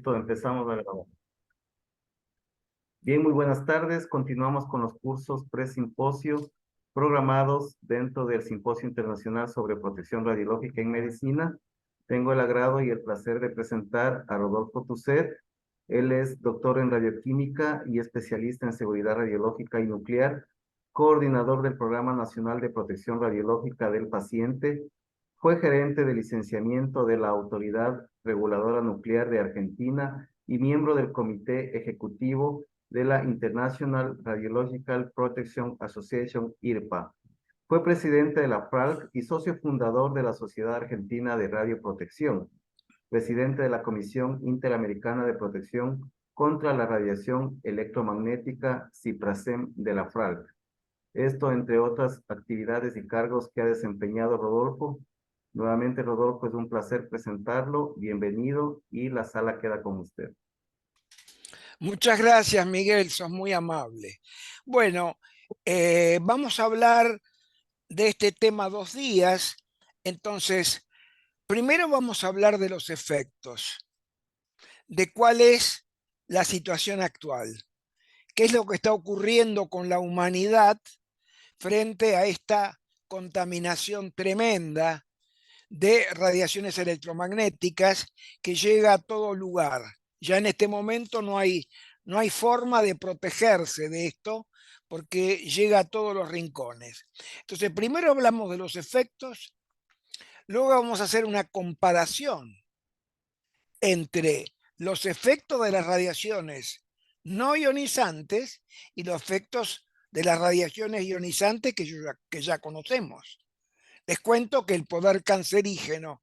Listo, empezamos a grabar. Bien, muy buenas tardes. Continuamos con los cursos pre-simposios programados dentro del Simposio Internacional sobre Protección Radiológica en Medicina. Tengo el agrado y el placer de presentar a Rodolfo Tusset. Él es doctor en radioquímica y especialista en seguridad radiológica y nuclear, coordinador del Programa Nacional de Protección Radiológica del Paciente. Fue gerente de licenciamiento de la Autoridad Reguladora Nuclear de Argentina y miembro del Comité Ejecutivo de la International Radiological Protection Association, IRPA. Fue presidente de la FRALC y socio fundador de la Sociedad Argentina de Radioprotección, presidente de la Comisión Interamericana de Protección contra la Radiación Electromagnética, CIPRASEM, de la FRALC. Esto entre otras actividades y cargos que ha desempeñado Rodolfo. Nuevamente, Rodolfo, es un placer presentarlo. Bienvenido y la sala queda con usted. Muchas gracias, Miguel, sos muy amable. Bueno, vamos a hablar de este tema 2 días. Entonces, primero vamos a hablar de los efectos, de cuál es la situación actual, qué es lo que está ocurriendo con la humanidad frente a esta contaminación tremenda de radiaciones electromagnéticas que llega a todo lugar. Ya en este momento no hay forma de protegerse de esto porque llega a todos los rincones. Entonces, primero hablamos de los efectos, luego vamos a hacer una comparación entre los efectos de las radiaciones no ionizantes y los efectos de las radiaciones ionizantes que ya conocemos. Les cuento que el poder cancerígeno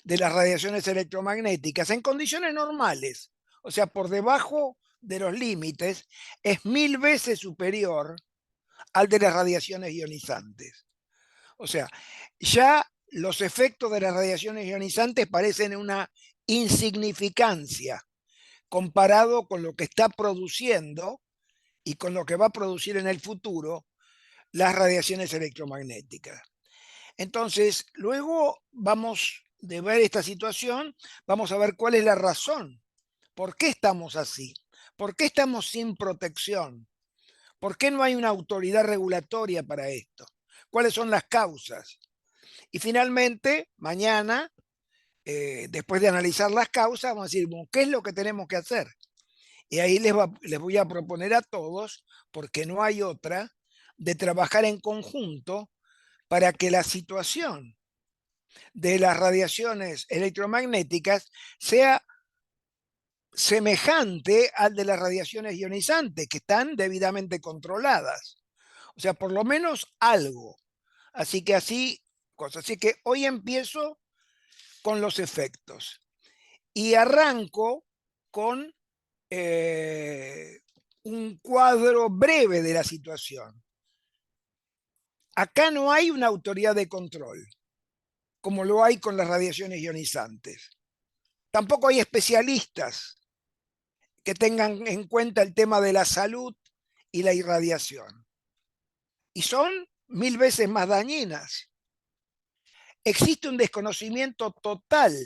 de las radiaciones electromagnéticas en condiciones normales, o sea, por debajo de los límites, es 1000 veces superior al de las radiaciones ionizantes. O sea, ya los efectos de las radiaciones ionizantes parecen una insignificancia comparado con lo que está produciendo y con lo que va a producir en el futuro las radiaciones electromagnéticas. Entonces, luego de ver esta situación, vamos a ver cuál es la razón. ¿Por qué estamos así? ¿Por qué estamos sin protección? ¿Por qué no hay una autoridad regulatoria para esto? ¿Cuáles son las causas? Y finalmente, mañana, después de analizar las causas, vamos a decir, bueno, ¿qué es lo que tenemos que hacer? Y ahí les voy a proponer a todos, porque no hay otra, de trabajar en conjunto para que la situación de las radiaciones electromagnéticas sea semejante al de las radiaciones ionizantes, que están debidamente controladas. O sea, por lo menos algo. Así que hoy empiezo con los efectos. Y arranco con un cuadro breve de la situación. Acá no hay una autoridad de control, como lo hay con las radiaciones ionizantes. Tampoco hay especialistas que tengan en cuenta el tema de la salud y la irradiación. Y son 1000 veces más dañinas. Existe un desconocimiento total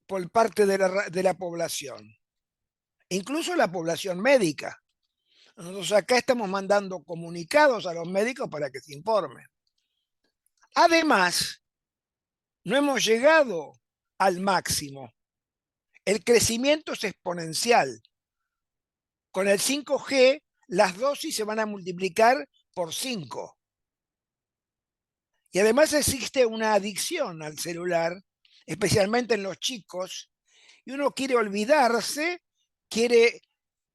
por parte de la población, incluso la población médica. Nosotros acá estamos mandando comunicados a los médicos para que se informen. Además, no hemos llegado al máximo. El crecimiento es exponencial. Con el 5G, las dosis se van a multiplicar por 5. Y además existe una adicción al celular, especialmente en los chicos, y uno quiere olvidarse,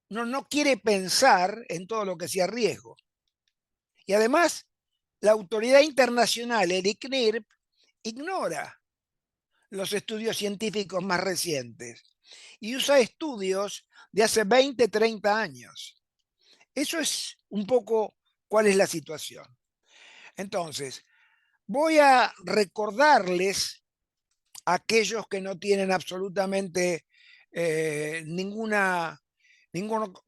no quiere pensar en todo lo que sea riesgo. Y además, la autoridad internacional, el ICNIRP, ignora los estudios científicos más recientes y usa estudios de hace 20, 30 años. Eso es un poco cuál es la situación. Entonces, voy a recordarles a aquellos que no tienen absolutamente ningún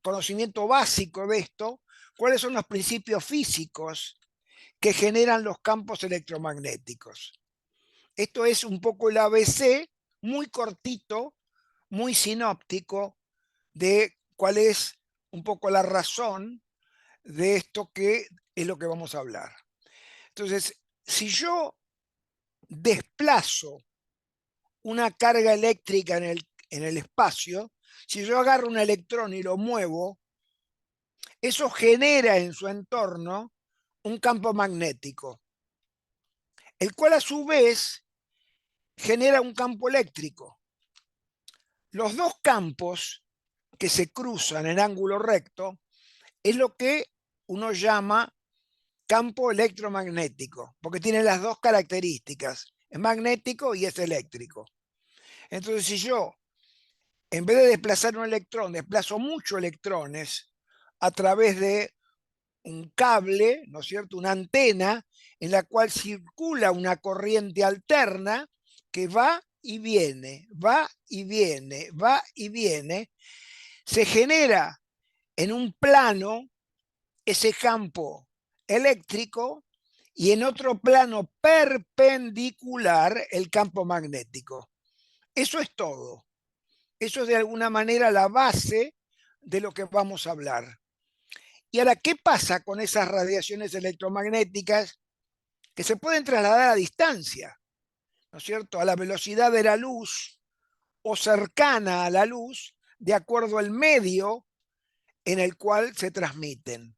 conocimiento básico de esto, cuáles son los principios físicos que generan los campos electromagnéticos. Esto es un poco el ABC, muy cortito, muy sinóptico de cuál es un poco la razón de esto que es lo que vamos a hablar. Entonces, si yo desplazo una carga eléctrica en el espacio, si yo agarro un electrón y lo muevo, eso genera en su entorno un campo magnético, el cual a su vez genera un campo eléctrico. Los dos campos que se cruzan en ángulo recto es lo que uno llama campo electromagnético, porque tiene las dos características, es magnético y es eléctrico. Entonces, si yo, en vez de desplazar un electrón, desplazo muchos electrones a través de un cable, ¿no es cierto?, una antena en la cual circula una corriente alterna que va y viene, va y viene, va y viene, se genera en un plano ese campo eléctrico y en otro plano perpendicular el campo magnético. Eso es todo. Eso es de alguna manera la base de lo que vamos a hablar. Y ahora, ¿qué pasa con esas radiaciones electromagnéticas que se pueden trasladar a distancia, ¿no es cierto?, a la velocidad de la luz o cercana a la luz, de acuerdo al medio en el cual se transmiten.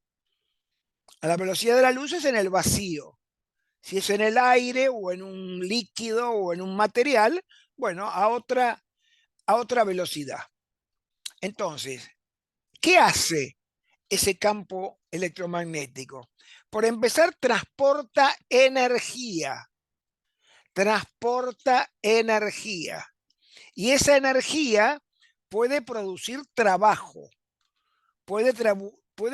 A la velocidad de la luz es en el vacío. Si es en el aire o en un líquido o en un material, bueno, a otra velocidad. Entonces, ¿qué hace ese campo electromagnético? Por empezar, transporta energía. Transporta energía. Y esa energía puede producir trabajo, puede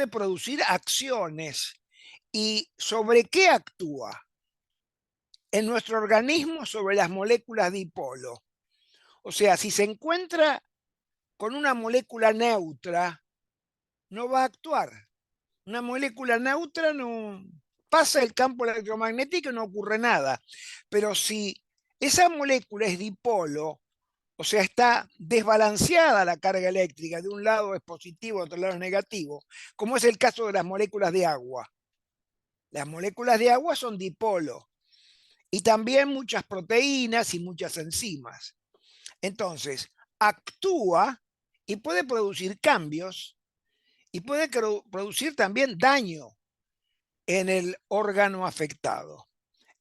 producir acciones. ¿Y sobre qué actúa? En nuestro organismo sobre las moléculas dipolo. O sea, si se encuentra con una molécula neutra, no va a actuar. Una molécula neutra no pasa el campo electromagnético y no ocurre nada. Pero si esa molécula es dipolo, o sea, está desbalanceada la carga eléctrica, de un lado es positivo, de otro lado es negativo, como es el caso de las moléculas de agua. Las moléculas de agua son dipolo y también muchas proteínas y muchas enzimas. Entonces, actúa y puede producir cambios y puede producir también daño en el órgano afectado.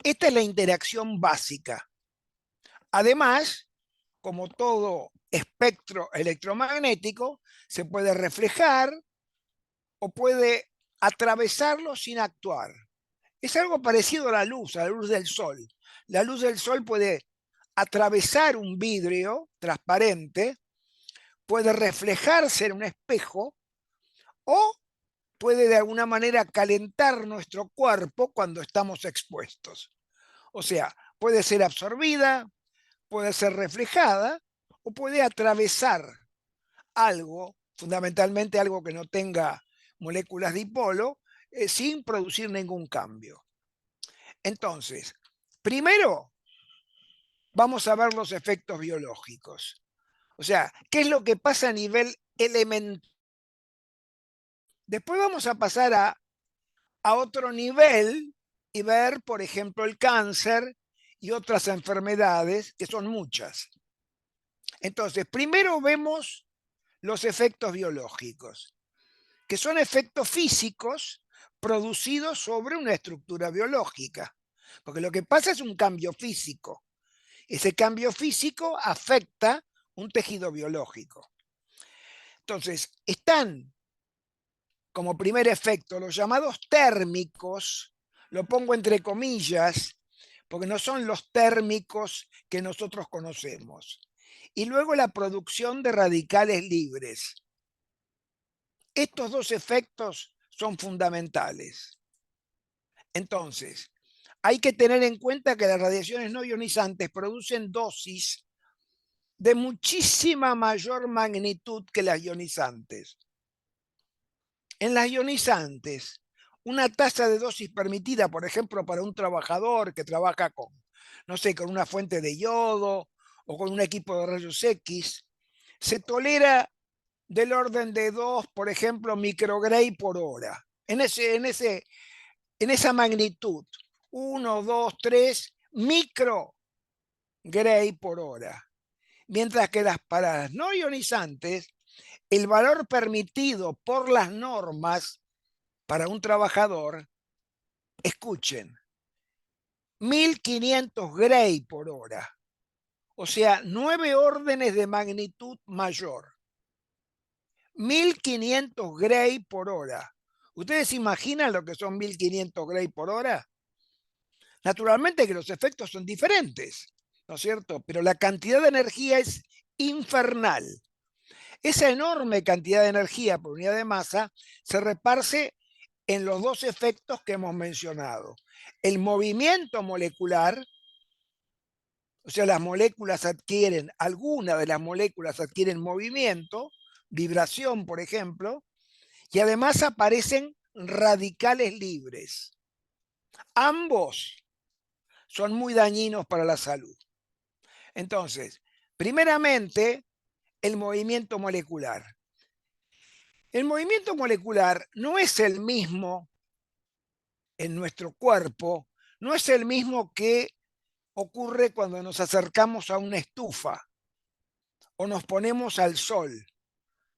Esta es la interacción básica. Además, como todo espectro electromagnético, se puede reflejar o puede atravesarlo sin actuar. Es algo parecido a la luz del sol. La luz del sol puede atravesar un vidrio transparente, puede reflejarse en un espejo o puede de alguna manera calentar nuestro cuerpo cuando estamos expuestos. O sea, puede ser absorbida, puede ser reflejada o puede atravesar algo, fundamentalmente algo que no tenga moléculas dipolo, sin producir ningún cambio. Entonces, primero vamos a ver los efectos biológicos. O sea, ¿qué es lo que pasa a nivel elemental? Después vamos a pasar a otro nivel y ver, por ejemplo, el cáncer y otras enfermedades, que son muchas. Entonces, primero vemos los efectos biológicos, que son efectos físicos producidos sobre una estructura biológica. Porque lo que pasa es un cambio físico. Ese cambio físico afecta un tejido biológico. Entonces, están como primer efecto los llamados térmicos, lo pongo entre comillas, porque no son los térmicos que nosotros conocemos. Y luego la producción de radicales libres. Estos dos efectos son fundamentales. Entonces, hay que tener en cuenta que las radiaciones no ionizantes producen dosis de muchísima mayor magnitud que las ionizantes. En las ionizantes, una tasa de dosis permitida, por ejemplo, para un trabajador que trabaja con, no sé, con una fuente de yodo o con un equipo de rayos X, se tolera del orden de 2, por ejemplo, microgray por hora. En esa magnitud, 1, 2, 3 microgray por hora. Mientras que para las no ionizantes, el valor permitido por las normas para un trabajador, escuchen, 1500 gray por hora. O sea, 9 órdenes de magnitud mayor. 1500 gray por hora. ¿Ustedes imaginan lo que son 1500 gray por hora? Naturalmente que los efectos son diferentes, ¿no es cierto? Pero la cantidad de energía es infernal. Esa enorme cantidad de energía por unidad de masa se reparte en los dos efectos que hemos mencionado. El movimiento molecular, o sea, algunas de las moléculas adquieren movimiento, vibración, por ejemplo, y además aparecen radicales libres. Ambos son muy dañinos para la salud. Entonces, primeramente, el movimiento molecular. El movimiento molecular no es el mismo en nuestro cuerpo, no es el mismo que ocurre cuando nos acercamos a una estufa o nos ponemos al sol.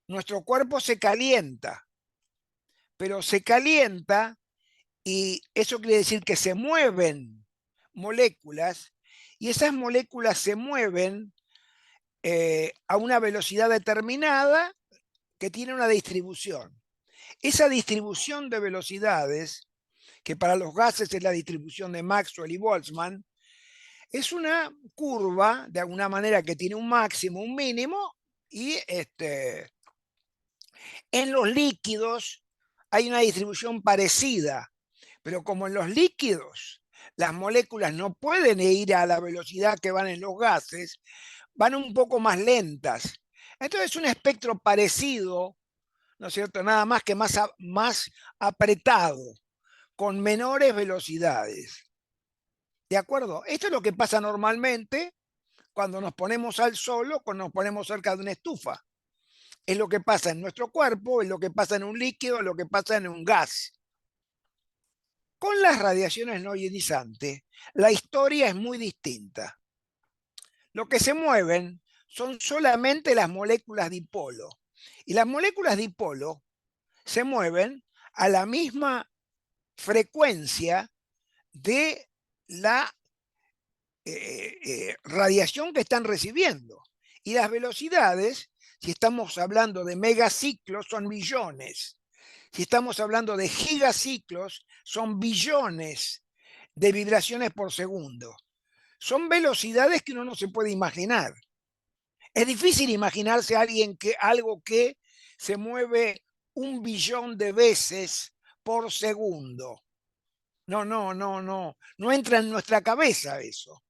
Nuestro cuerpo se calienta, pero se calienta y eso quiere decir que se mueven moléculas y esas moléculas se mueven a una velocidad determinada que tiene una distribución. Esa distribución de velocidades, que para los gases es la distribución de Maxwell y Boltzmann, es una curva, de alguna manera, que tiene un máximo, un mínimo, y en los líquidos hay una distribución parecida, pero como en los líquidos las moléculas no pueden ir a la velocidad que van en los gases, van un poco más lentas. Entonces es un espectro parecido, ¿no es cierto? Nada más que más apretado, con menores velocidades. ¿De acuerdo? Esto es lo que pasa normalmente cuando nos ponemos al sol o cuando nos ponemos cerca de una estufa. Es lo que pasa en nuestro cuerpo, es lo que pasa en un líquido, es lo que pasa en un gas. Con las radiaciones no ionizantes, la historia es muy distinta. Lo que se mueven son solamente las moléculas dipolo. Y las moléculas dipolo se mueven a la misma frecuencia de la radiación que están recibiendo. Y las velocidades, si estamos hablando de megaciclos, son millones. Si estamos hablando de gigaciclos, son billones de vibraciones por segundo. Son velocidades que uno no se puede imaginar. Es difícil imaginarse algo que se mueve 1 billón de veces por segundo. No entra en nuestra cabeza eso.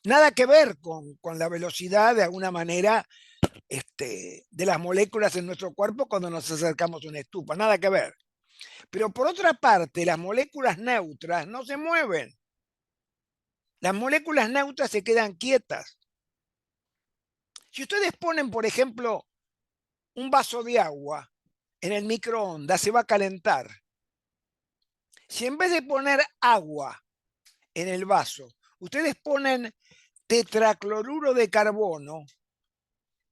Nada que ver con la velocidad, de alguna manera, de las moléculas en nuestro cuerpo cuando nos acercamos a una estufa, nada que ver. Pero por otra parte, las moléculas neutras no se mueven. Las moléculas neutras se quedan quietas. Si ustedes ponen, por ejemplo, un vaso de agua en el microondas, se va a calentar. Si en vez de poner agua en el vaso, ustedes ponen tetracloruro de carbono,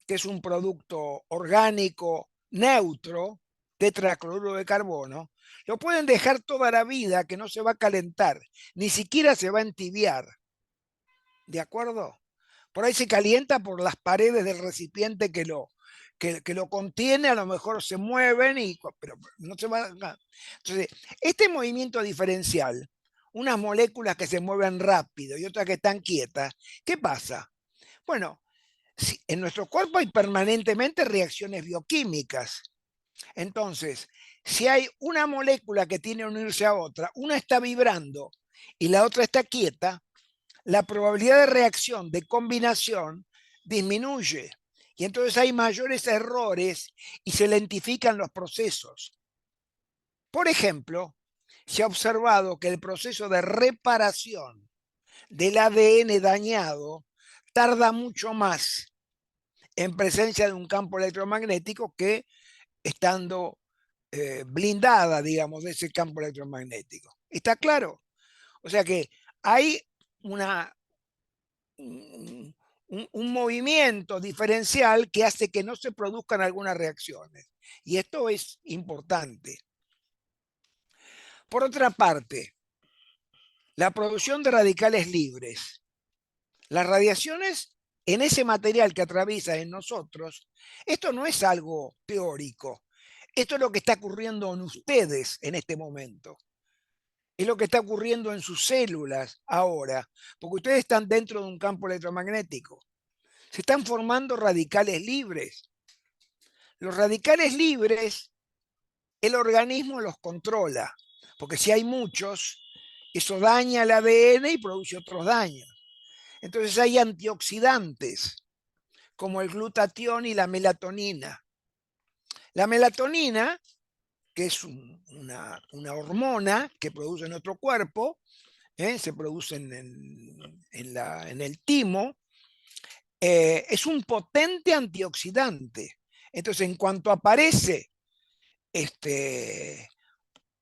que es un producto orgánico neutro, tetracloruro de carbono, lo pueden dejar toda la vida que no se va a calentar, ni siquiera se va a entibiar. ¿De acuerdo? Por ahí se calienta por las paredes del recipiente que lo contiene, a lo mejor se mueven, pero no se va a... Entonces, este movimiento diferencial, unas moléculas que se mueven rápido y otras que están quietas, ¿qué pasa? Bueno, en nuestro cuerpo hay permanentemente reacciones bioquímicas. Entonces, si hay una molécula que tiene que unirse a otra, una está vibrando y la otra está quieta, la probabilidad de reacción, de combinación, disminuye. Y entonces hay mayores errores y se lentifican los procesos. Por ejemplo, se ha observado que el proceso de reparación del ADN dañado tarda mucho más en presencia de un campo electromagnético que, estando blindada, digamos, de ese campo electromagnético. ¿Está claro? O sea que hay una, un movimiento diferencial que hace que no se produzcan algunas reacciones. Y esto es importante. Por otra parte, la producción de radicales libres. Las radiaciones en ese material que atraviesa en nosotros, esto no es algo teórico. Esto es lo que está ocurriendo en ustedes en este momento. Es lo que está ocurriendo en sus células ahora, porque ustedes están dentro de un campo electromagnético. Se están formando radicales libres. Los radicales libres, el organismo los controla, porque si hay muchos, eso daña el ADN y produce otros daños. Entonces hay antioxidantes, como el glutatión y la melatonina. La melatonina, que es una hormona que produce nuestro cuerpo, se produce en el timo, es un potente antioxidante. Entonces, en cuanto aparece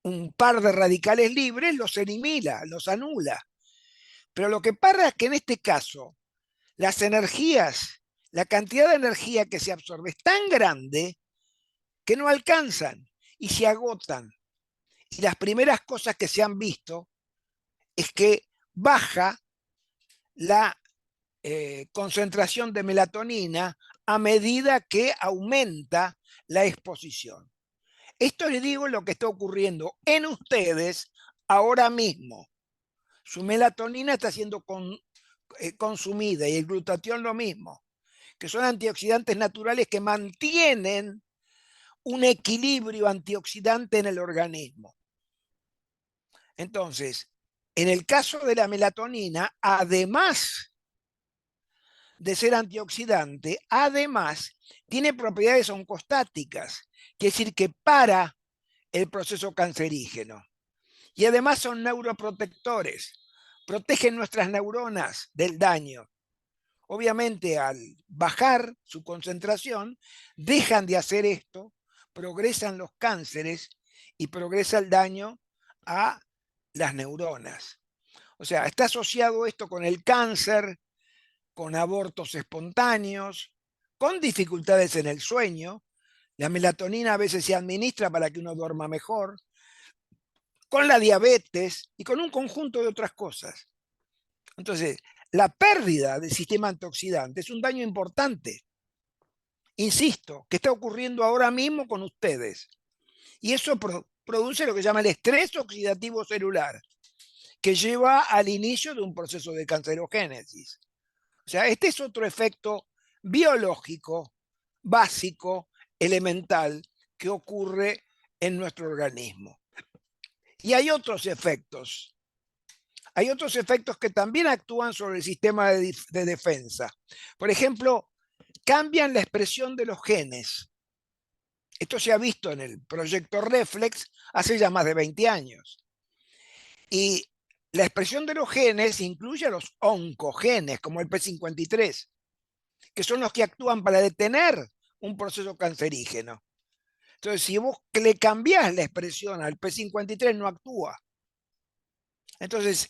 un par de radicales libres, los elimina, los anula. Pero lo que pasa es que en este caso, las energías, la cantidad de energía que se absorbe es tan grande que no alcanzan y se agotan. Y las primeras cosas que se han visto es que baja la concentración de melatonina a medida que aumenta la exposición. Esto les digo lo que está ocurriendo en ustedes ahora mismo. Su melatonina está siendo consumida y el glutatión lo mismo, que son antioxidantes naturales que mantienen un equilibrio antioxidante en el organismo. Entonces, en el caso de la melatonina, además de ser antioxidante, además tiene propiedades oncostáticas, quiere decir que para el proceso cancerígeno. Y además son neuroprotectores, protegen nuestras neuronas del daño. Obviamente, al bajar su concentración, dejan de hacer esto, progresan los cánceres y progresa el daño a las neuronas. O sea, está asociado esto con el cáncer, con abortos espontáneos, con dificultades en el sueño. La melatonina a veces se administra para que uno duerma mejor, con la diabetes y con un conjunto de otras cosas. Entonces, la pérdida del sistema antioxidante es un daño importante, insisto, que está ocurriendo ahora mismo con ustedes. Y eso produce lo que se llama el estrés oxidativo celular, que lleva al inicio de un proceso de cancerogénesis. O sea, este es otro efecto biológico, básico, elemental, que ocurre en nuestro organismo. Y hay otros efectos. Hay otros efectos que también actúan sobre el sistema de defensa. Por ejemplo, cambian la expresión de los genes. Esto se ha visto en el proyecto Reflex hace ya más de 20 años. Y la expresión de los genes incluye a los oncogenes, como el P53, que son los que actúan para detener un proceso cancerígeno. Entonces, si vos le cambiás la expresión al P53, no actúa. Entonces,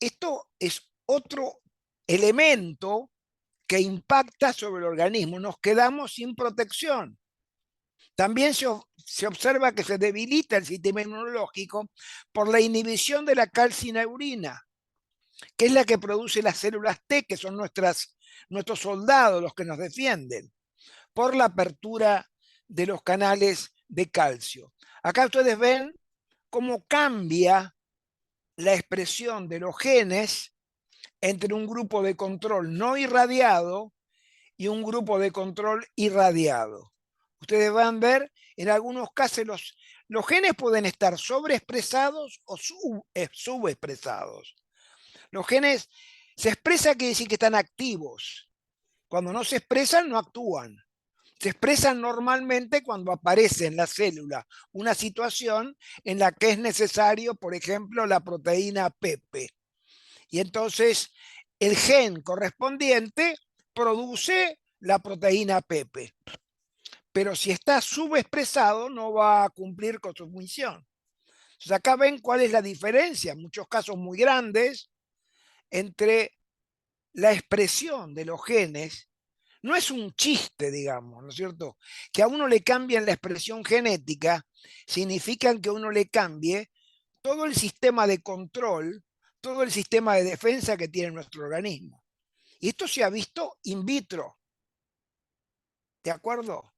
esto es otro elemento que impacta sobre el organismo. Nos quedamos sin protección. También se observa que se debilita el sistema inmunológico por la inhibición de la calcineurina, que es la que produce las células T, que son nuestros soldados, los que nos defienden, por la apertura de los canales de calcio. Acá ustedes ven cómo cambia la expresión de los genes entre un grupo de control no irradiado y un grupo de control irradiado. Ustedes van a ver, en algunos casos los genes pueden estar sobreexpresados o subexpresados. Los genes se expresan, quiere decir que están activos. Cuando no se expresan, no actúan. Se expresan normalmente cuando aparece en la célula una situación en la que es necesario, por ejemplo, la proteína PP. Y entonces el gen correspondiente produce la proteína Pepe. Pero si está subexpresado, no va a cumplir con su función. Entonces acá ven cuál es la diferencia, en muchos casos muy grandes, entre la expresión de los genes. No es un chiste, digamos, ¿no es cierto? Que a uno le cambien la expresión genética, significa que a uno le cambie todo el sistema de control, todo el sistema de defensa que tiene nuestro organismo. Y esto se ha visto in vitro, ¿de acuerdo?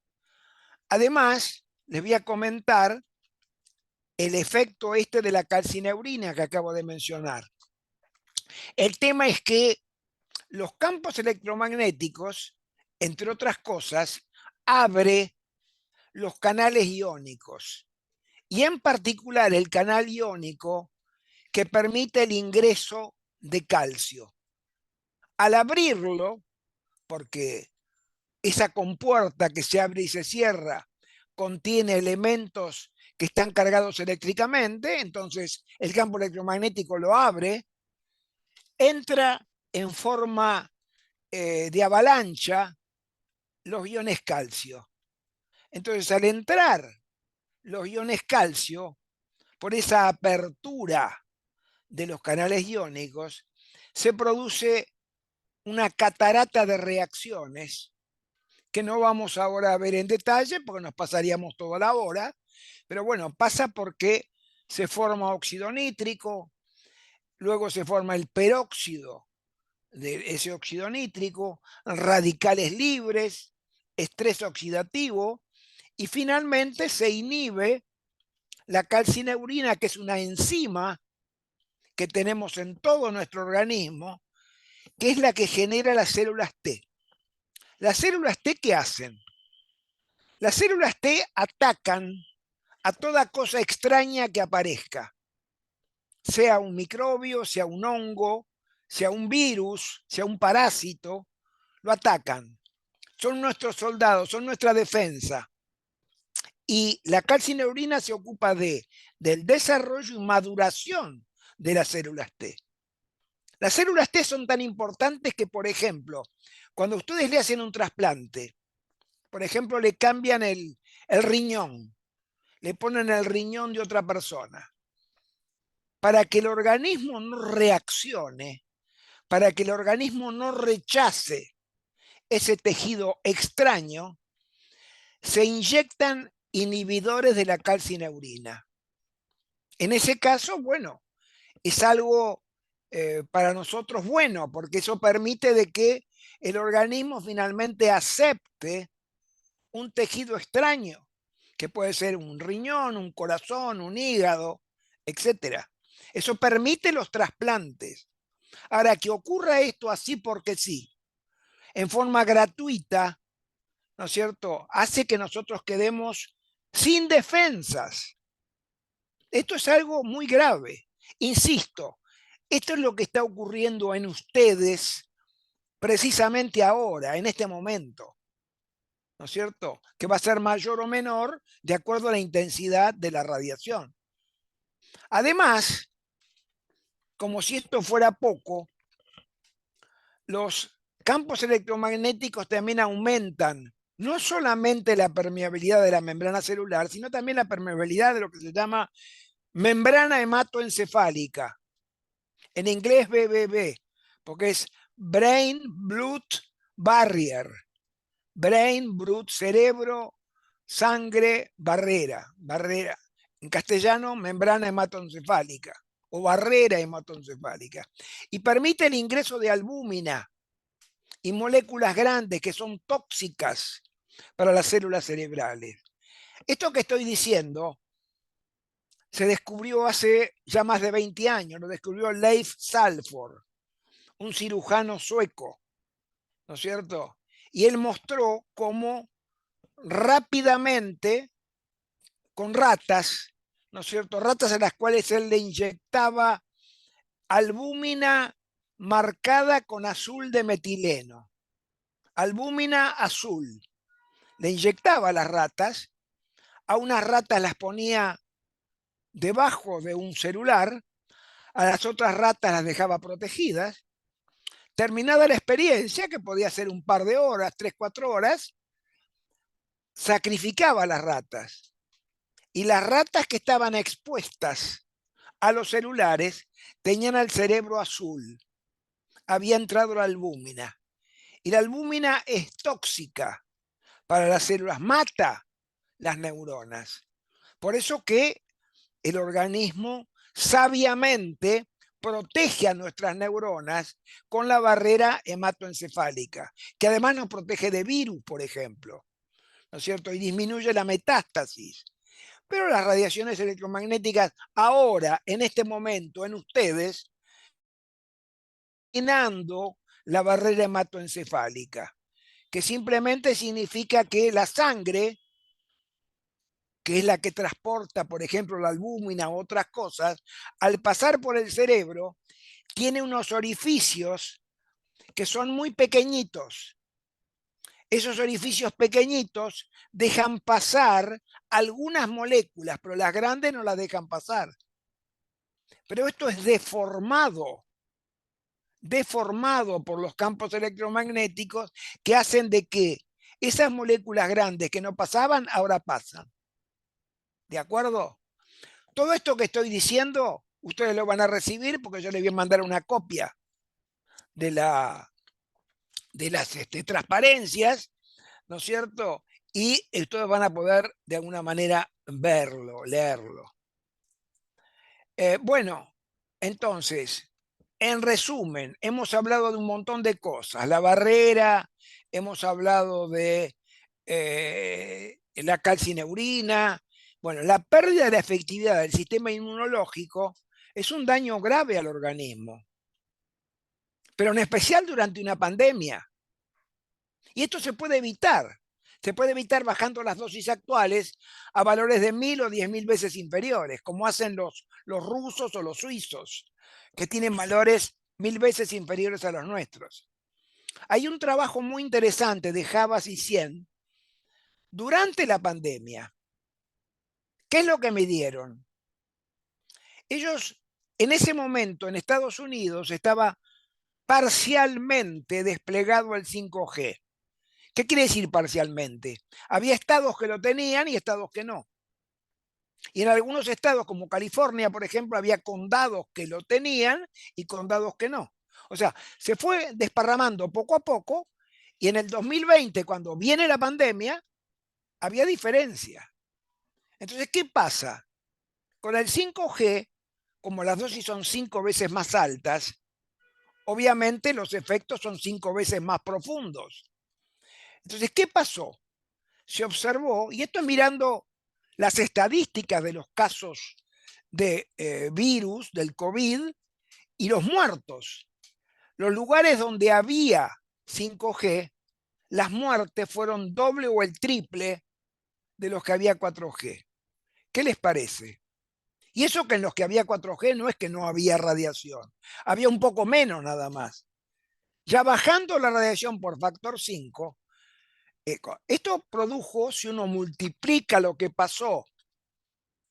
Además, les voy a comentar el efecto este de la calcineurina que acabo de mencionar. El tema es que los campos electromagnéticos, entre otras cosas, abre los canales iónicos y en particular el canal iónico que permite el ingreso de calcio. Al abrirlo, porque esa compuerta que se abre y se cierra contiene elementos que están cargados eléctricamente, entonces el campo electromagnético lo abre, entra en forma de avalancha los iones calcio. Entonces, al entrar los iones calcio, por esa apertura de los canales iónicos, se produce una catarata de reacciones que no vamos ahora a ver en detalle porque nos pasaríamos toda la hora, pero bueno, pasa porque se forma óxido nítrico, luego se forma el peróxido de ese óxido nítrico, radicales libres, estrés oxidativo, y finalmente se inhibe la calcineurina, que es una enzima que tenemos en todo nuestro organismo, que es la que genera las células T. ¿Las células T qué hacen? Las células T atacan a toda cosa extraña que aparezca, sea un microbio, sea un hongo, sea un virus, sea un parásito, lo atacan. Son nuestros soldados, son nuestra defensa. Y la calcineurina se ocupa del desarrollo y maduración de las células T. Las células T son tan importantes que, por ejemplo, cuando ustedes le hacen un trasplante, por ejemplo, le cambian el riñón, le ponen el riñón de otra persona, para que el organismo no reaccione, para que el organismo no rechace ese tejido extraño, se inyectan inhibidores de la calcineurina. En ese caso, bueno, es algo para nosotros bueno, porque eso permite de que el organismo finalmente acepte un tejido extraño, que puede ser un riñón, un corazón, un hígado, etcétera. Eso permite los trasplantes. Ahora, que ocurra esto así porque sí, en forma gratuita, ¿no es cierto?, hace que nosotros quedemos sin defensas. Esto es algo muy grave. Insisto, esto es lo que está ocurriendo en ustedes precisamente ahora, en este momento, ¿no es cierto?, que va a ser mayor o menor de acuerdo a la intensidad de la radiación. Además, como si esto fuera poco, los campos electromagnéticos también aumentan no solamente la permeabilidad de la membrana celular, sino también la permeabilidad de lo que se llama membrana hematoencefálica. En inglés BBB, porque es Brain Blood Barrier. Brain, blood, cerebro, sangre, barrera. Barrera. En castellano, membrana hematoencefálica o barrera hematoencefálica. Y permite el ingreso de albúmina y moléculas grandes que son tóxicas para las células cerebrales. Esto que estoy diciendo se descubrió hace ya más de 20 años, lo descubrió Leif Salford, un cirujano sueco, ¿no es cierto? Y él mostró cómo rápidamente, con ratas, ¿no es cierto? Ratas a las cuales él le inyectaba albúmina marcada con azul de metileno. Albúmina azul. Le inyectaba a las ratas, a unas ratas las ponía debajo de un celular, a las otras ratas las dejaba protegidas, Terminada la experiencia, que podía ser un par de horas, 3, 4 horas, sacrificaba a las ratas. Y las ratas que estaban expuestas a los celulares tenían el cerebro azul. Había entrado la albúmina. Y la albúmina es tóxica para las células, mata las neuronas. Por eso que el organismo sabiamente protege a nuestras neuronas con la barrera hematoencefálica, que además nos protege de virus, por ejemplo, ¿no es cierto? Y disminuye la metástasis. Pero las radiaciones electromagnéticas ahora, en este momento, en ustedes, llenando la barrera hematoencefálica, que simplemente significa que la sangre, que es la que transporta, por ejemplo, la albúmina u otras cosas, al pasar por el cerebro, tiene unos orificios que son muy pequeñitos. Esos orificios pequeñitos dejan pasar algunas moléculas, pero las grandes no las dejan pasar. Pero esto es deformado por los campos electromagnéticos que hacen de que esas moléculas grandes que no pasaban, ahora pasan. ¿De acuerdo? Todo esto que estoy diciendo, ustedes lo van a recibir porque yo les voy a mandar una copia de, de las transparencias, ¿no es cierto? Y ustedes van a poder de alguna manera verlo, leerlo. Bueno, entonces, en resumen, hemos hablado de un montón de cosas. La barrera, hemos hablado de la calcineurina. Bueno, la pérdida de la efectividad del sistema inmunológico es un daño grave al organismo, pero en especial durante una pandemia. Y esto se puede evitar. Se puede evitar bajando las dosis actuales a valores de 1000 o 10.000 veces inferiores, como hacen los rusos o los suizos, que tienen valores 1000 veces inferiores a los nuestros. Hay un trabajo muy interesante de Havas y Cien durante la pandemia. ¿Qué es lo que midieron? Ellos, en ese momento, en Estados Unidos, estaba parcialmente desplegado el 5G. ¿Qué quiere decir parcialmente? Había estados que lo tenían y estados que no. Y en algunos estados, como California, por ejemplo, había condados que lo tenían y condados que no. O sea, se fue desparramando poco a poco y en el 2020, cuando viene la pandemia, había diferencia. Entonces, ¿qué pasa? Con el 5G, como las dosis son 5 veces más altas, obviamente los efectos son 5 veces más profundos. Entonces, ¿qué pasó? Se observó, y esto es mirando las estadísticas de los casos de virus, del COVID, y los muertos. Los lugares donde había 5G, las muertes fueron doble o el triple de los que había 4G. ¿Qué les parece? Y eso que en los que había 4G no es que no había radiación, había un poco menos nada más. Ya bajando la radiación por factor 5, esto produjo, si uno multiplica lo que pasó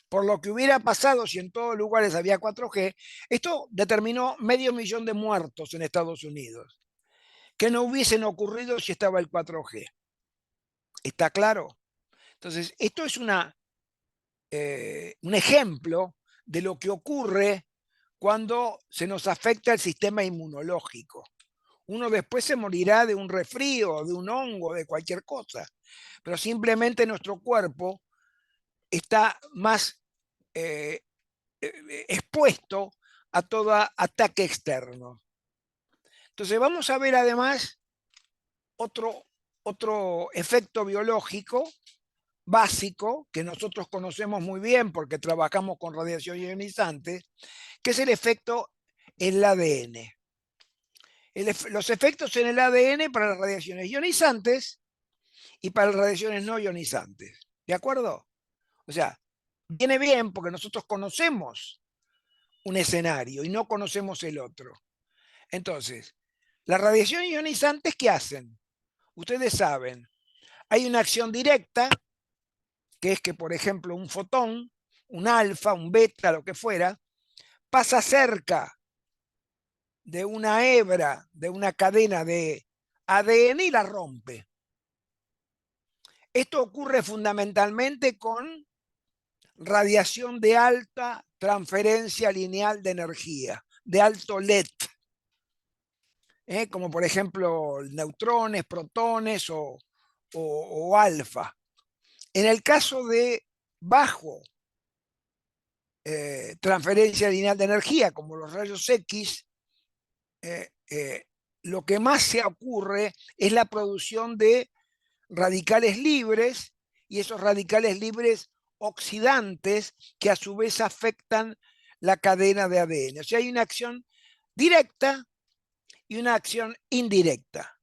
por lo que hubiera pasado si en todos lugares había 4G, esto determinó 500.000 de muertos en Estados Unidos, que no hubiesen ocurrido si estaba el 4G. ¿Está claro? Entonces, esto es un ejemplo de lo que ocurre cuando se nos afecta el sistema inmunológico. Uno después se morirá de un resfrío, de un hongo, de cualquier cosa, pero simplemente nuestro cuerpo está más expuesto a todo ataque externo. Entonces vamos a ver además otro efecto biológico básico que nosotros conocemos muy bien porque trabajamos con radiación ionizante, que es el efecto en el ADN. Los efectos en el ADN para las radiaciones ionizantes y para las radiaciones no ionizantes. ¿De acuerdo? O sea, viene bien porque nosotros conocemos un escenario y no conocemos el otro. Entonces, las radiaciones ionizantes, ¿qué hacen? Ustedes saben, hay una acción directa, que es que, por ejemplo, un fotón, un alfa, un beta, lo que fuera, pasa cerca de una hebra, de una cadena de ADN y la rompe. Esto ocurre fundamentalmente con radiación de alta transferencia lineal de energía, de alto LED, como por ejemplo neutrones, protones o alfa. En el caso de bajo transferencia lineal de energía, como los rayos X, lo que más se ocurre es la producción de radicales libres, y esos radicales libres oxidantes que a su vez afectan la cadena de ADN. O sea, hay una acción directa y una acción indirecta.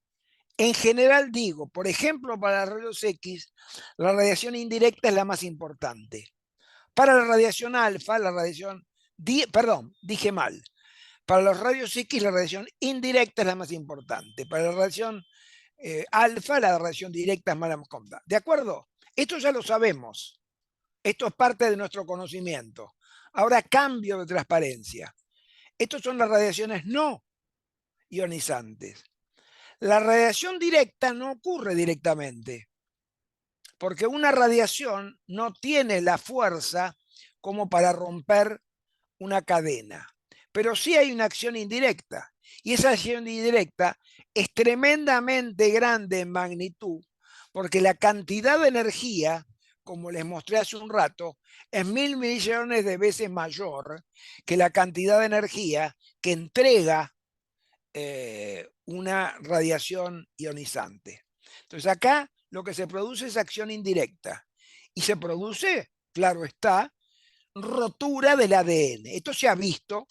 En general digo, por ejemplo, para los rayos X, la radiación indirecta es la más importante. Para la radiación alfa, la radiación, perdón, dije mal. Para los rayos X, la radiación indirecta es la más importante. Para la radiación alfa, la radiación directa es más importante. ¿De acuerdo? Esto ya lo sabemos. Esto es parte de nuestro conocimiento. Ahora cambio de transparencia. Estas son las radiaciones no ionizantes. La radiación directa no ocurre directamente, porque una radiación no tiene la fuerza como para romper una cadena. Pero sí hay una acción indirecta. Y esa acción indirecta es tremendamente grande en magnitud, porque la cantidad de energía, como les mostré hace un rato, es 1.000 millones de veces mayor que la cantidad de energía que entrega una radiación ionizante. Entonces acá lo que se produce es acción indirecta. Y se produce, claro está, rotura del ADN. Esto se ha visto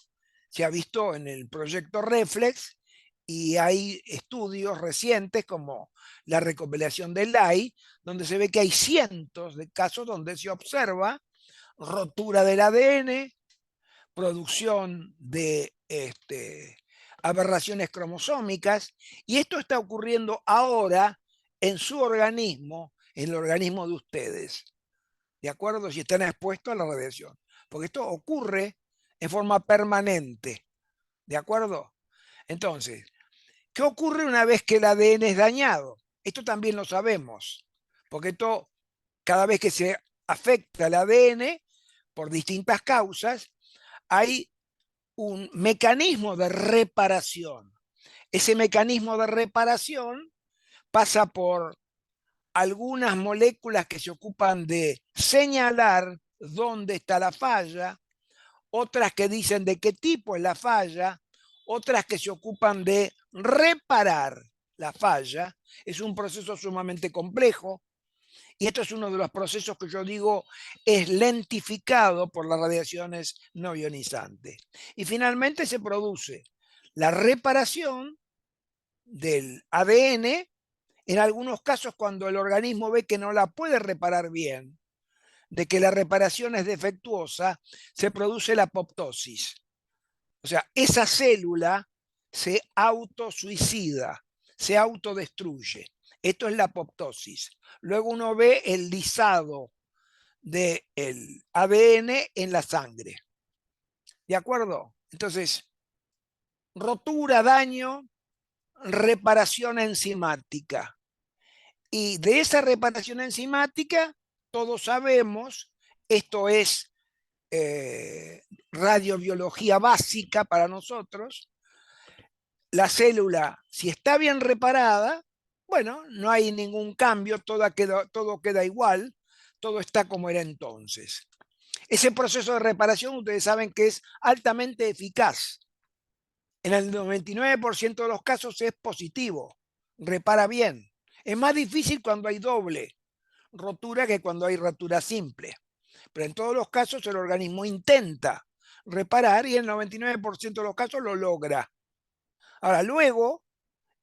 en el proyecto Reflex, y hay estudios recientes como la recopilación del LAI, donde se ve que hay cientos de casos donde se observa rotura del ADN, producción de aberraciones cromosómicas, y esto está ocurriendo ahora en su organismo, en el organismo de ustedes, ¿de acuerdo? Si están expuestos a la radiación, porque esto ocurre en forma permanente, ¿de acuerdo? Entonces, ¿qué ocurre una vez que el ADN es dañado? Esto también lo sabemos, porque esto, cada vez que se afecta el ADN, por distintas causas, hay un mecanismo de reparación. Ese mecanismo de reparación pasa por algunas moléculas que se ocupan de señalar dónde está la falla, otras que dicen de qué tipo es la falla, otras que se ocupan de reparar la falla. Es un proceso sumamente complejo, y esto es uno de los procesos que yo digo es lentificado por las radiaciones no ionizantes. Y finalmente se produce la reparación del ADN, en algunos casos cuando el organismo ve que no la puede reparar bien, de que la reparación es defectuosa, se produce la apoptosis. O sea, esa célula se autosuicida, se autodestruye. Esto es la apoptosis. Luego uno ve el lisado del ADN en la sangre. ¿De acuerdo? Entonces, rotura, daño, reparación enzimática. Y de esa reparación enzimática, todos sabemos, esto es radiobiología básica para nosotros, la célula, si está bien reparada, bueno, no hay ningún cambio, todo queda igual, todo está como era entonces. Ese proceso de reparación, ustedes saben que es altamente eficaz. En el 99% de los casos es positivo, repara bien. Es más difícil cuando hay doble rotura que cuando hay rotura simple. Pero en todos los casos el organismo intenta reparar y en el 99% de los casos lo logra. Ahora, luego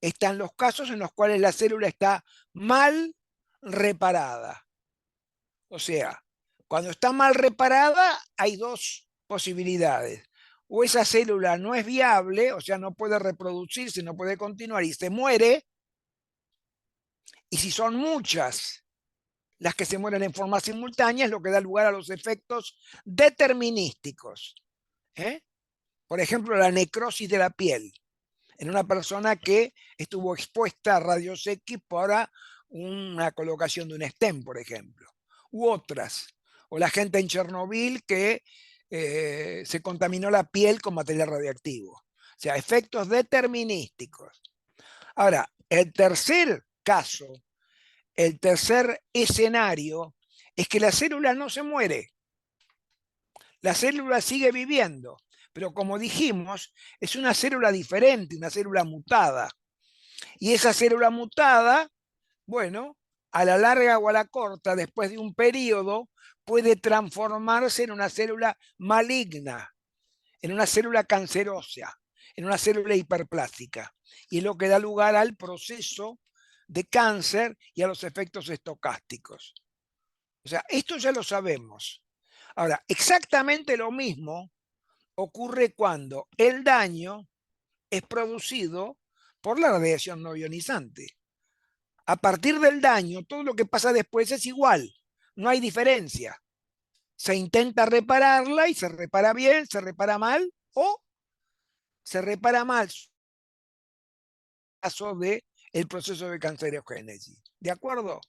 están los casos en los cuales la célula está mal reparada. O sea, cuando está mal reparada hay dos posibilidades. O esa célula no es viable, o sea, no puede reproducirse, no puede continuar y se muere. Y si son muchas las que se mueren en forma simultánea, es lo que da lugar a los efectos determinísticos. Por ejemplo, la necrosis de la piel. en una persona que estuvo expuesta a rayos X para una colocación de un stent, por ejemplo, u otras. O la gente en Chernobyl que se contaminó la piel con material radiactivo. O sea, efectos determinísticos. Ahora, el tercer caso, el tercer escenario, es que la célula no se muere. La célula sigue viviendo, pero como dijimos, es una célula diferente, una célula mutada. Y esa célula mutada, bueno, a la larga o a la corta, después de un periodo, puede transformarse en una célula maligna, en una célula cancerosa, en una célula hiperplástica. Y es lo que da lugar al proceso de cáncer y a los efectos estocásticos. O sea, esto ya lo sabemos. Ahora, exactamente lo mismo ocurre cuando el daño es producido por la radiación no ionizante. A partir del daño, todo lo que pasa después es igual, no hay diferencia. Se intenta repararla y se repara bien, se repara mal o se repara mal en caso del proceso de cancerogénesis. ¿De acuerdo?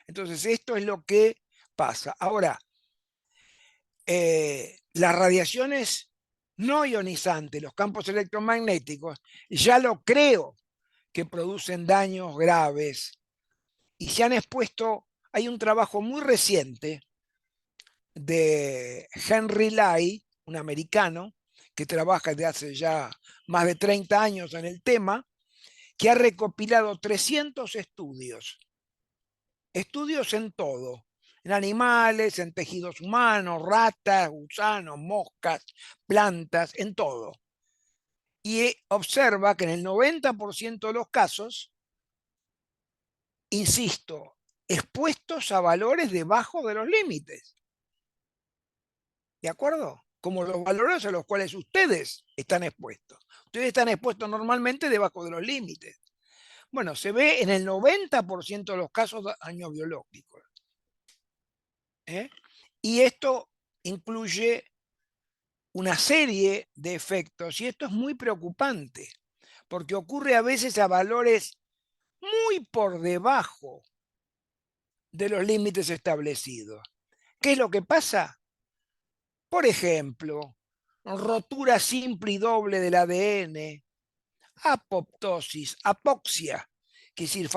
Entonces, esto es lo que pasa. Ahora, las radiaciones no ionizantes, los campos electromagnéticos, ya lo creo que producen daños graves y se han expuesto, hay un trabajo muy reciente de Henry Lai, un americano que trabaja desde hace ya más de 30 años en el tema, que ha recopilado 300 estudios, estudios en todo, en animales, en tejidos humanos, ratas, gusanos, moscas, plantas, en todo. Y observa que en el 90% de los casos, insisto, expuestos a valores debajo de los límites. ¿De acuerdo? Como los valores a los cuales ustedes están expuestos. Ustedes están expuestos normalmente debajo de los límites. Bueno, se ve en el 90% de los casos daños biológicos. Y esto incluye una serie de efectos, y esto es muy preocupante, porque ocurre a veces a valores muy por debajo de los límites establecidos. ¿Qué es lo que pasa? Por ejemplo, rotura simple y doble del ADN, apoptosis, apoxia, que es decir,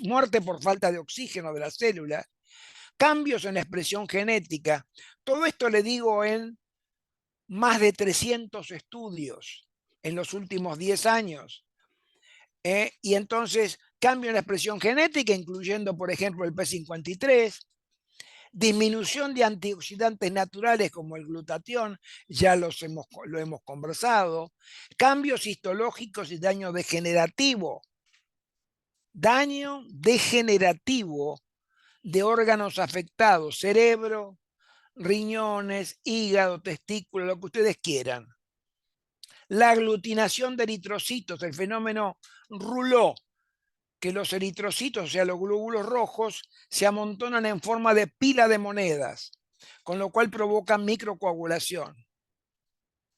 muerte por falta de oxígeno de la célula, cambios en la expresión genética. Todo esto le digo en más de 300 estudios en los últimos 10 años. Y entonces, cambio en la expresión genética, incluyendo, por ejemplo, el P53, disminución de antioxidantes naturales como el glutatión, ya lo hemos conversado, cambios histológicos y daño degenerativo de órganos afectados, cerebro, riñones, hígado, testículo, lo que ustedes quieran. La aglutinación de eritrocitos, el fenómeno Rouleau, que los eritrocitos, o sea, los glóbulos rojos, se amontonan en forma de pila de monedas, con lo cual provocan microcoagulación.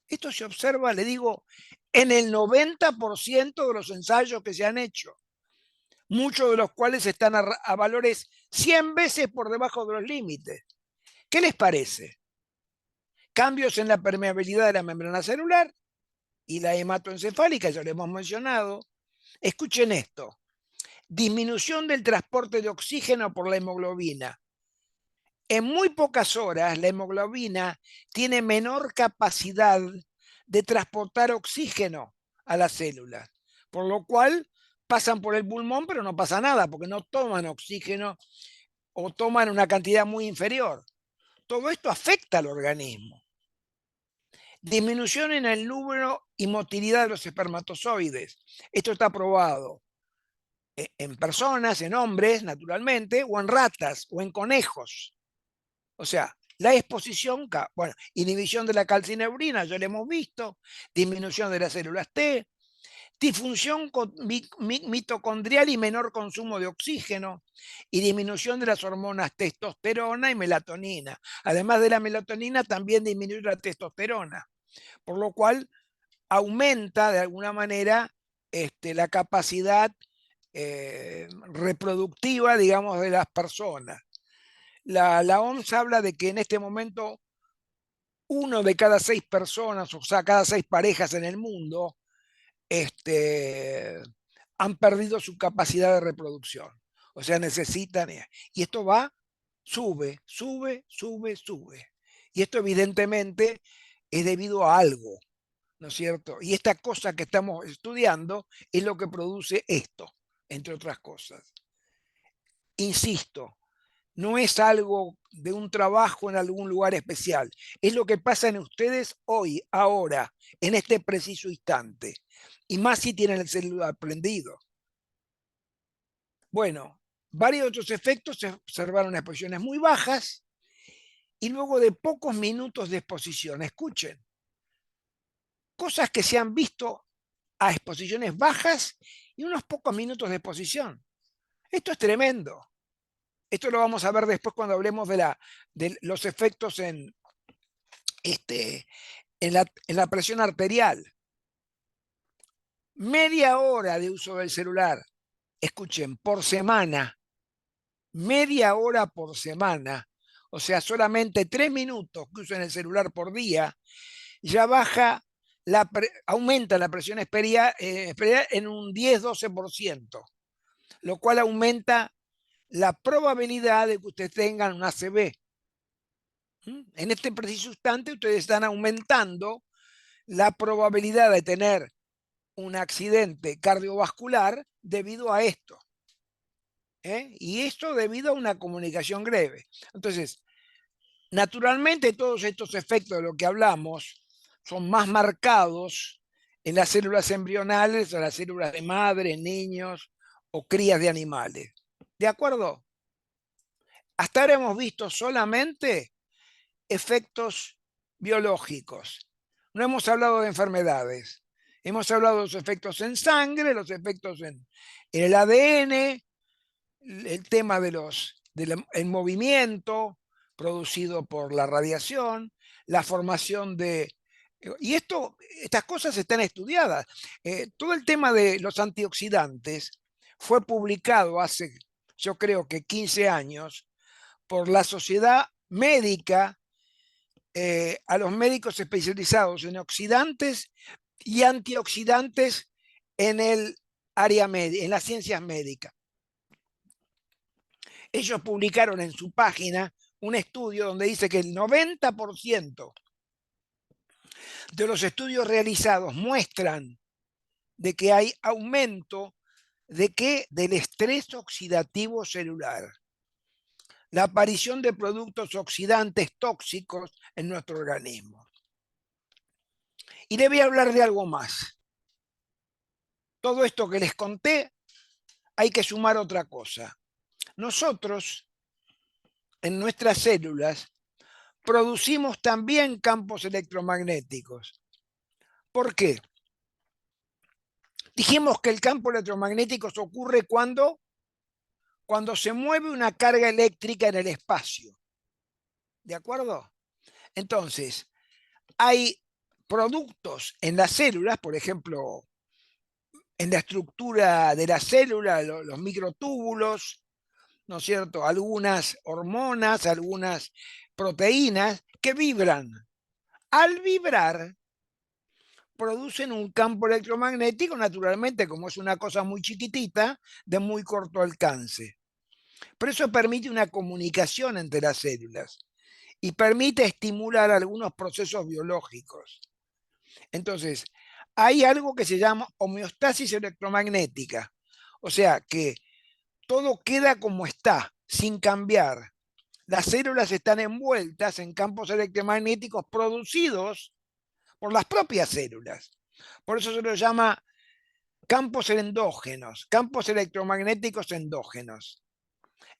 Esto se observa, le digo, en el 90% de los ensayos que se han hecho, muchos de los cuales están a valores 100 veces por debajo de los límites. ¿Qué les parece? Cambios en la permeabilidad de la membrana celular y la hematoencefálica, ya lo hemos mencionado. Escuchen esto. Disminución del transporte de oxígeno por la hemoglobina. En muy pocas horas, la hemoglobina tiene menor capacidad de transportar oxígeno a las células, por lo cual pasan por el pulmón, pero no pasa nada, porque no toman oxígeno o toman una cantidad muy inferior. Todo esto afecta al organismo. Disminución en el número y motilidad de los espermatozoides. Esto está probado en personas, en hombres, naturalmente, o en ratas, o en conejos. O sea, la exposición, bueno, inhibición de la calcineurina, ya lo hemos visto, disminución de las células T, disfunción mitocondrial y menor consumo de oxígeno, y disminución de las hormonas testosterona y melatonina. Además de la melatonina, también disminuye la testosterona, por lo cual aumenta de alguna manera la capacidad reproductiva, digamos, de las personas. La OMS habla de que en este momento 1 de cada 6 personas, o sea, cada 6 parejas en el mundo, han perdido su capacidad de reproducción. O sea, necesitan, y esto va, sube, sube, sube, sube. Y esto evidentemente es debido a algo, ¿no es cierto? Y esta cosa que estamos estudiando es lo que produce esto, entre otras cosas. Insisto, no es algo de un trabajo en algún lugar especial, es lo que pasa en ustedes hoy, ahora, en este preciso instante. Y más si tienen el celular prendido. Bueno, varios otros efectos se observaron en exposiciones muy bajas y luego de pocos minutos de exposición. Escuchen, cosas que se han visto a exposiciones bajas y unos pocos minutos de exposición. Esto es tremendo. Esto lo vamos a ver después cuando hablemos de los efectos en la presión arterial. Media hora de uso del celular, escuchen, por semana, media hora por semana, o sea, solamente 3 minutos que usen el celular por día, ya aumenta la presión arterial en un 10-12%, lo cual aumenta la probabilidad de que ustedes tengan un ACV. En este preciso instante ustedes están aumentando la probabilidad de tener un accidente cardiovascular debido a esto. Y esto debido a una comunicación grave. Entonces, naturalmente todos estos efectos de lo que hablamos son más marcados en las células embrionales o las células de madres, niños o crías de animales. ¿De acuerdo? Hasta ahora hemos visto solamente efectos biológicos. No hemos hablado de enfermedades. Hemos hablado de los efectos en sangre, los efectos en el ADN, el tema del movimiento producido por la radiación, la formación de... Y estas cosas están estudiadas. Todo el tema de los antioxidantes fue publicado hace, yo creo que 15 años, por la Sociedad Médica, a los médicos especializados en oxidantes y antioxidantes en el área médica, en las ciencias médicas. Ellos publicaron en su página un estudio donde dice que el 90% de los estudios realizados muestran de que hay aumento del estrés oxidativo celular, la aparición de productos oxidantes tóxicos en nuestro organismo. Y le voy a hablar de algo más. Todo esto que les conté, hay que sumar otra cosa. Nosotros, en nuestras células, producimos también campos electromagnéticos. ¿Por qué? Dijimos que el campo electromagnético ocurre cuando se mueve una carga eléctrica en el espacio. ¿De acuerdo? Entonces, hay productos en las células, por ejemplo, en la estructura de la célula, los microtúbulos, ¿no es cierto? Algunas hormonas, algunas proteínas que vibran. Al vibrar, producen un campo electromagnético, naturalmente, como es una cosa muy chiquitita, de muy corto alcance. Pero eso permite una comunicación entre las células y permite estimular algunos procesos biológicos. Entonces, hay algo que se llama homeostasis electromagnética, o sea que todo queda como está, sin cambiar. Las células están envueltas en campos electromagnéticos producidos por las propias células. Por eso se los llama campos endógenos, campos electromagnéticos endógenos.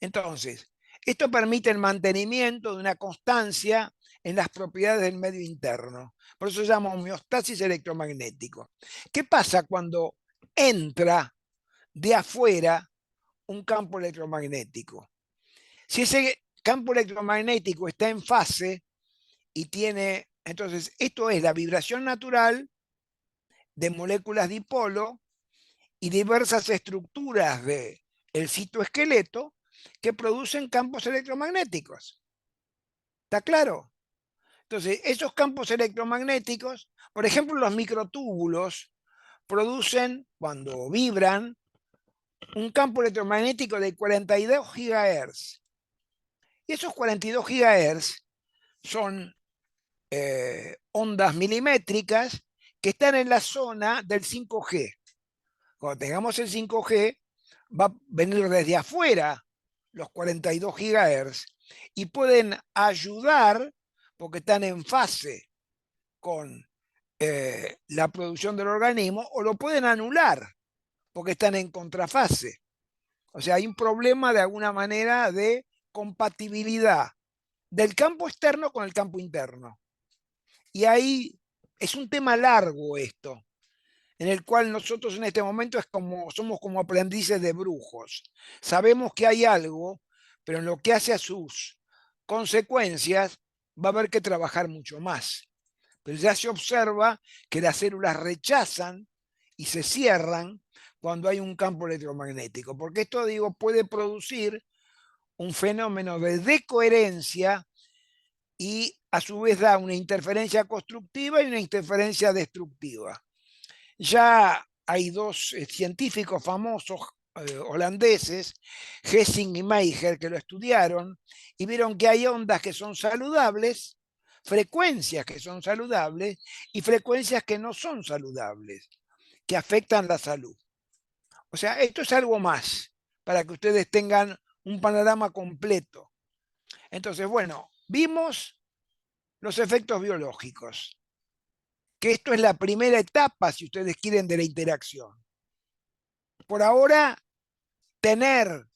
Entonces, esto permite el mantenimiento de una constancia en las propiedades del medio interno. Por eso se llama homeostasis electromagnético. ¿Qué pasa cuando entra de afuera un campo electromagnético? Si ese campo electromagnético está en fase y tiene, entonces, esto es la vibración natural de moléculas dipolo y diversas estructuras del citoesqueleto que producen campos electromagnéticos. ¿Está claro? Entonces, esos campos electromagnéticos, por ejemplo, los microtúbulos, producen, cuando vibran, un campo electromagnético de 42 gigahertz. Y esos 42 gigahertz son ondas milimétricas que están en la zona del 5G. Cuando tengamos el 5G, va a venir desde afuera los 42 gigahertz y pueden ayudar, porque están en fase con la producción del organismo, o lo pueden anular, porque están en contrafase. O sea, hay un problema de alguna manera de compatibilidad del campo externo con el campo interno. Y ahí es un tema largo esto, en el cual nosotros en este momento somos como aprendices de brujos. Sabemos que hay algo, pero en lo que hace a sus consecuencias va a haber que trabajar mucho más. Pero ya se observa que las células rechazan y se cierran cuando hay un campo electromagnético, porque esto, digo, puede producir un fenómeno de decoherencia y a su vez da una interferencia constructiva y una interferencia destructiva. Ya hay dos científicos famosos holandeses, Hessing y Meijer, que lo estudiaron y vieron que hay ondas que son saludables, frecuencias que son saludables y frecuencias que no son saludables, que afectan la salud. O sea, esto es algo más para que ustedes tengan un panorama completo. Entonces, bueno, vimos los efectos biológicos, que esto es la primera etapa, si ustedes quieren, de la interacción. Por ahora, tener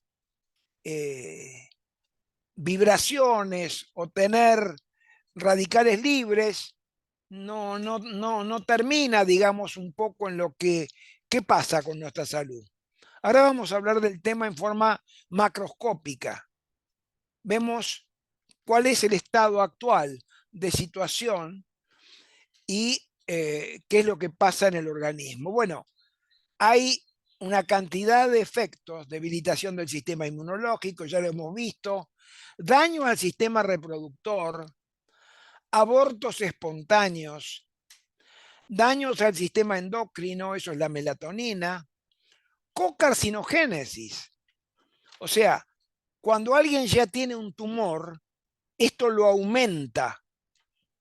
vibraciones o tener radicales libres no termina, digamos, un poco en lo que, ¿qué pasa con nuestra salud? Ahora vamos a hablar del tema en forma macroscópica. Vemos cuál es el estado actual de situación y qué es lo que pasa en el organismo. Bueno, hay una cantidad de efectos, debilitación del sistema inmunológico, ya lo hemos visto, daño al sistema reproductor, abortos espontáneos, daños al sistema endocrino, eso es la melatonina, cocarcinogénesis. O sea, cuando alguien ya tiene un tumor, esto lo aumenta,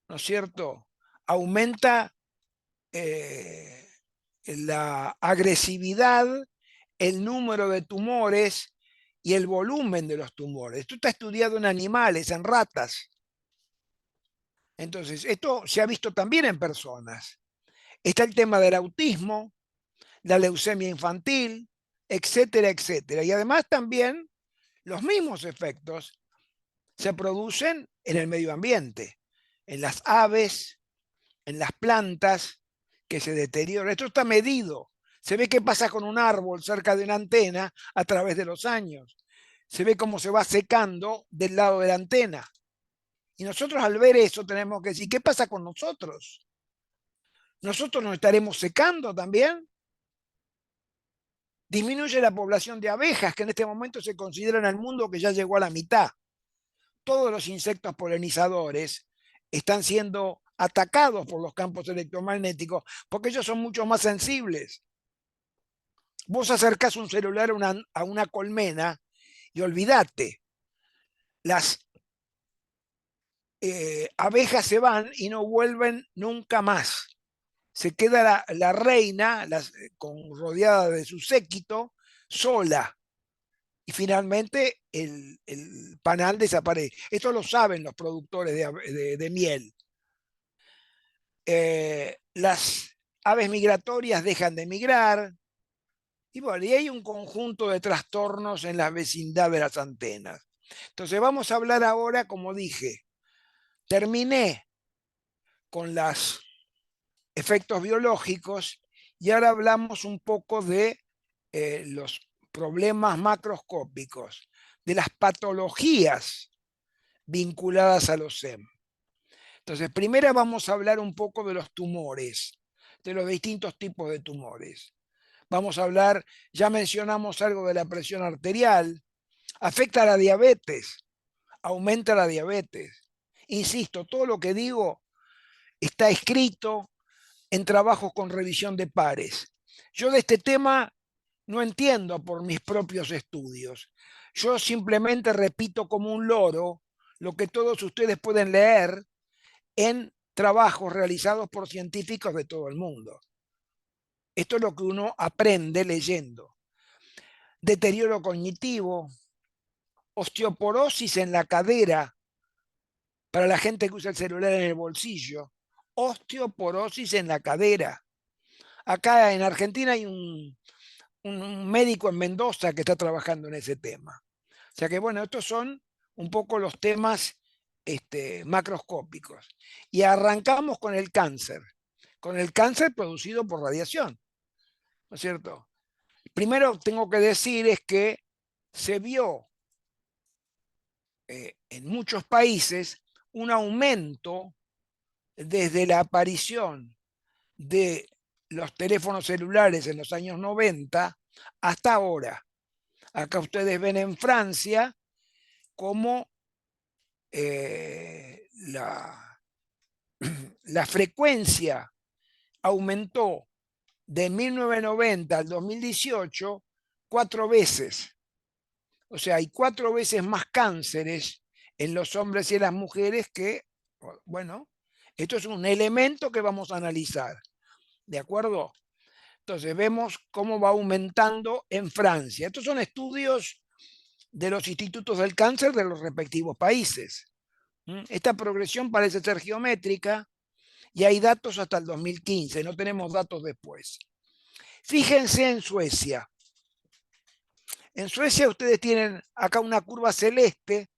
¿no es cierto? Aumenta la agresividad, el número de tumores y el volumen de los tumores. Esto está estudiado en animales, en ratas. Entonces, esto se ha visto también en personas. Está el tema del autismo, la leucemia infantil, etcétera, etcétera. Y además también los mismos efectos se producen en el medio ambiente, en las aves, en las plantas que se deterioran. Esto está medido. Se ve qué pasa con un árbol cerca de una antena a través de los años. Se ve cómo se va secando del lado de la antena. Y nosotros al ver eso tenemos que decir, ¿qué pasa con nosotros? ¿Nosotros nos estaremos secando también? Disminuye la población de abejas, que en este momento se considera en el mundo que ya llegó a la mitad. Todos los insectos polinizadores están siendo atacados por los campos electromagnéticos porque ellos son mucho más sensibles. Vos acercás un celular a una colmena y olvídate, las abejas se van y no vuelven nunca más. Se queda la reina rodeada de su séquito sola y finalmente el panal desaparece. Esto lo saben los productores de miel. Las aves migratorias dejan de migrar, y bueno, y hay un conjunto de trastornos en la vecindad de las antenas. Entonces vamos a hablar ahora, como dije, terminé con los efectos biológicos y ahora hablamos un poco de los problemas macroscópicos, de las patologías vinculadas a los SEM. Entonces, primero vamos a hablar un poco de los tumores, de los distintos tipos de tumores. Vamos a hablar, ya mencionamos algo de la presión arterial, afecta a la diabetes, aumenta la diabetes. Insisto, todo lo que digo está escrito en trabajos con revisión de pares. Yo de este tema no entiendo por mis propios estudios. Yo simplemente repito como un loro lo que todos ustedes pueden leer en trabajos realizados por científicos de todo el mundo. Esto es lo que uno aprende leyendo. Deterioro cognitivo, osteoporosis en la cadera, para la gente que usa el celular en el bolsillo, osteoporosis en la cadera. Acá en Argentina hay un médico en Mendoza que está trabajando en ese tema. O sea que bueno, estos son un poco los temas macroscópicos. Y arrancamos con el cáncer producido por radiación, ¿no es cierto? Primero tengo que decir es que se vio en muchos países un aumento desde la aparición de los teléfonos celulares en los años 90 hasta ahora. Acá ustedes ven en Francia cómo la frecuencia aumentó de 1990 al 2018 4 veces. O sea, hay 4 veces más cánceres en los hombres y en las mujeres que, bueno, esto es un elemento que vamos a analizar. ¿De acuerdo? Entonces vemos cómo va aumentando en Francia. Estos son estudios de los institutos del cáncer de los respectivos países. Esta progresión parece ser geométrica y hay datos hasta el 2015, no tenemos datos después. Fíjense en Suecia. En Suecia ustedes tienen acá una curva celeste,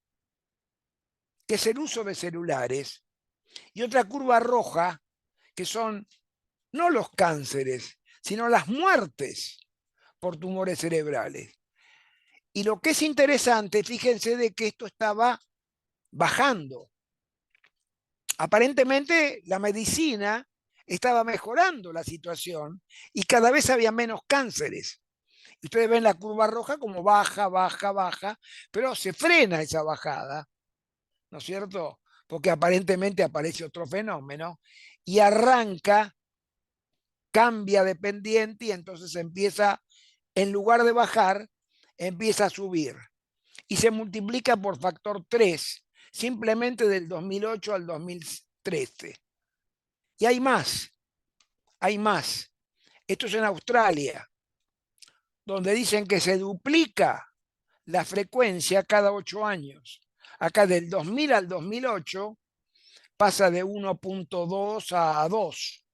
que es el uso de celulares, y otra curva roja, que son no los cánceres, sino las muertes por tumores cerebrales. Y lo que es interesante, fíjense de que esto estaba bajando. Aparentemente la medicina estaba mejorando la situación y cada vez había menos cánceres. Ustedes ven la curva roja como baja, baja, baja, pero se frena esa bajada, ¿no es cierto? Porque aparentemente aparece otro fenómeno y arranca, cambia de pendiente y entonces empieza, en lugar de bajar, empieza a subir. Y se multiplica por factor 3, simplemente del 2008 al 2013. Y hay más, hay más. Esto es en Australia, donde dicen que se duplica la frecuencia cada 8 años. Acá del 2000 al 2008 pasa de 1.2 a 2.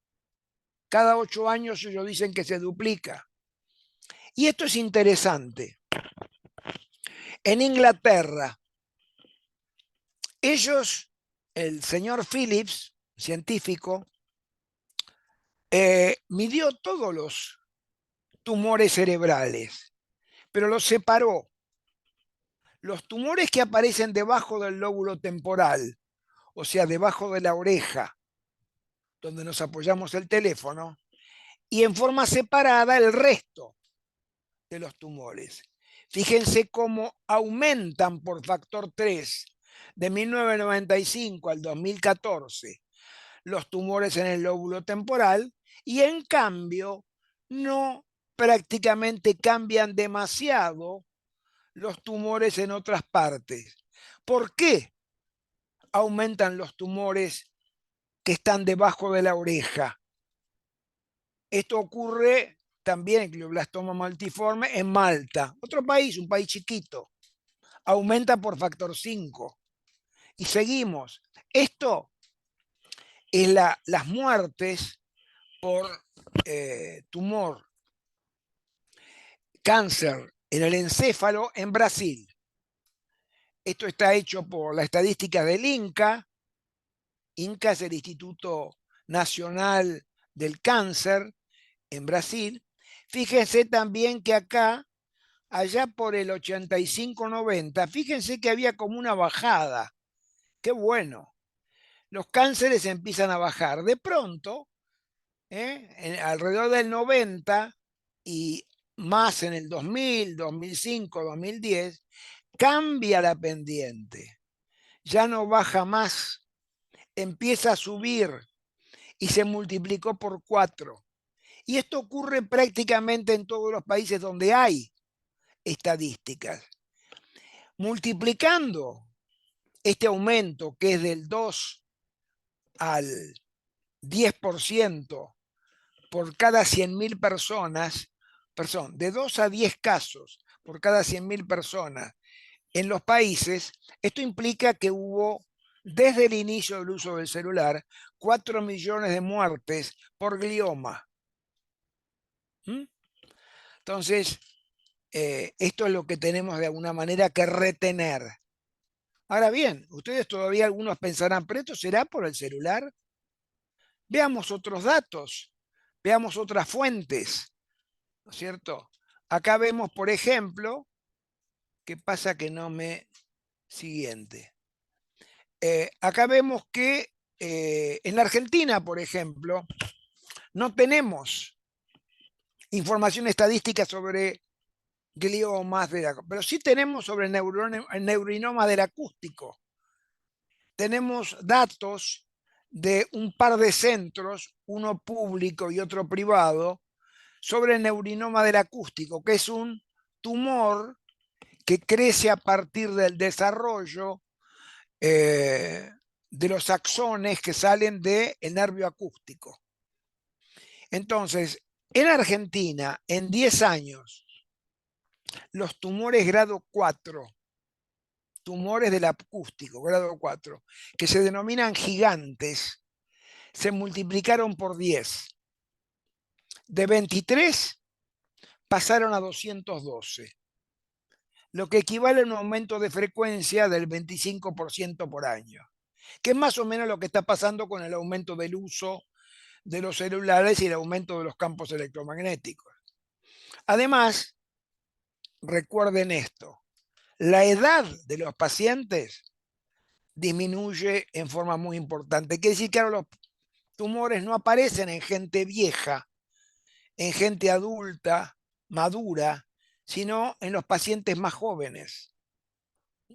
Cada 8 años ellos dicen que se duplica. Y esto es interesante. En Inglaterra, ellos, el señor Phillips, científico, midió todos los tumores cerebrales, pero los separó. Los tumores que aparecen debajo del lóbulo temporal, o sea, debajo de la oreja, donde nos apoyamos el teléfono, y en forma separada el resto de los tumores. Fíjense cómo aumentan por factor 3 de 1995 al 2014 los tumores en el lóbulo temporal y en cambio no prácticamente cambian demasiado los tumores en otras partes. ¿Por qué aumentan los tumores que están debajo de la oreja? Esto ocurre también, glioblastoma multiforme, en Malta, otro país, un país chiquito. Aumenta por factor 5. Y seguimos. Esto es las muertes por tumor, cáncer en el encéfalo en Brasil. Esto está hecho por la estadística del INCA. INCA es el Instituto Nacional del Cáncer en Brasil. Fíjense también que acá, allá por el 85-90, fíjense que había como una bajada. Qué bueno. Los cánceres empiezan a bajar. De pronto, alrededor del 90, y más en el 2000, 2005, 2010, cambia la pendiente. Ya no baja más, empieza a subir y se multiplicó por 4. Y esto ocurre prácticamente en todos los países donde hay estadísticas. Multiplicando este aumento, que es del 2 al 10% por cada 100.000 personas, de 2 a 10 casos por cada 100.000 personas en los países, esto implica que hubo, desde el inicio del uso del celular, 4 millones de muertes por glioma. Entonces, esto es lo que tenemos de alguna manera que retener. Ahora bien, ustedes todavía algunos pensarán, ¿pero esto será por el celular? Veamos otros datos, veamos otras fuentes, ¿no es cierto? Acá vemos, por ejemplo, ¿qué pasa que no me... Siguiente. Acá vemos que en la Argentina, por ejemplo, no tenemos información estadística sobre gliomas, pero sí tenemos sobre el neurinoma del acústico. Tenemos datos de un par de centros, uno público y otro privado, sobre el neurinoma del acústico, que es un tumor que crece a partir del desarrollo de los axones que salen del nervio acústico. Entonces, en Argentina, en 10 años, los tumores grado 4, tumores del acústico, grado 4, que se denominan gigantes, se multiplicaron por 10. De 23 pasaron a 212, lo que equivale a un aumento de frecuencia del 25% por año, que es más o menos lo que está pasando con el aumento del uso de los celulares y el aumento de los campos electromagnéticos. Además, recuerden esto, la edad de los pacientes disminuye en forma muy importante. Quiere decir que ahora los tumores no aparecen en gente vieja, en gente adulta, madura, sino en los pacientes más jóvenes.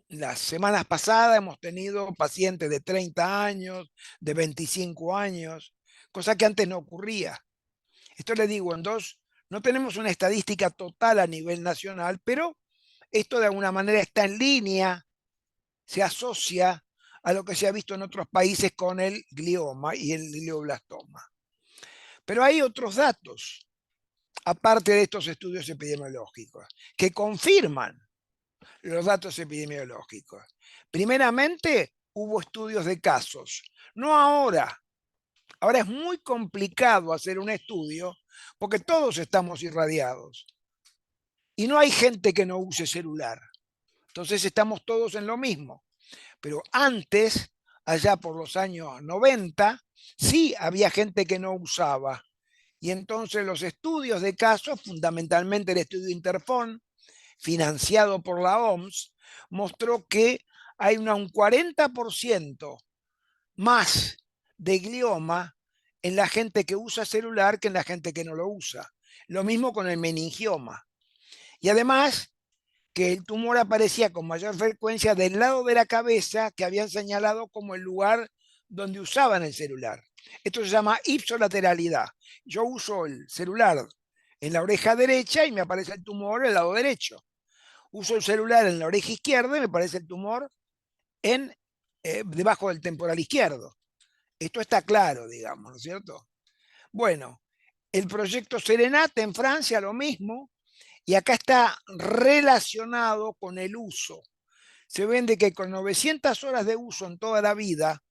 Las semanas pasadas hemos tenido pacientes de 30 años, de 25 años, cosa que antes no ocurría. Esto le digo en dos, no tenemos una estadística total a nivel nacional, pero esto de alguna manera está en línea, se asocia a lo que se ha visto en otros países con el glioma y el glioblastoma. Pero hay otros datos, aparte de estos estudios epidemiológicos, que confirman los datos epidemiológicos. Primeramente, hubo estudios de casos, no ahora. Ahora es muy complicado hacer un estudio porque todos estamos irradiados y no hay gente que no use celular. Entonces estamos todos en lo mismo. Pero antes, allá por los años 90, sí había gente que no usaba. Y entonces los estudios de casos, fundamentalmente el estudio Interfón, financiado por la OMS, mostró que hay un 40% más de glioma en la gente que usa celular que en la gente que no lo usa. Lo mismo con el meningioma. Y además que el tumor aparecía con mayor frecuencia del lado de la cabeza que habían señalado como el lugar donde usaban el celular. Esto se llama ipsolateralidad. Yo uso el celular en la oreja derecha y me aparece el tumor en el lado derecho. Uso el celular en la oreja izquierda y me aparece el tumor debajo del temporal izquierdo. Esto está claro, digamos, ¿no es cierto? Bueno, el proyecto Serenate en Francia, lo mismo, y acá está relacionado con el uso. Se vende que con 900 horas de uso en toda la vida,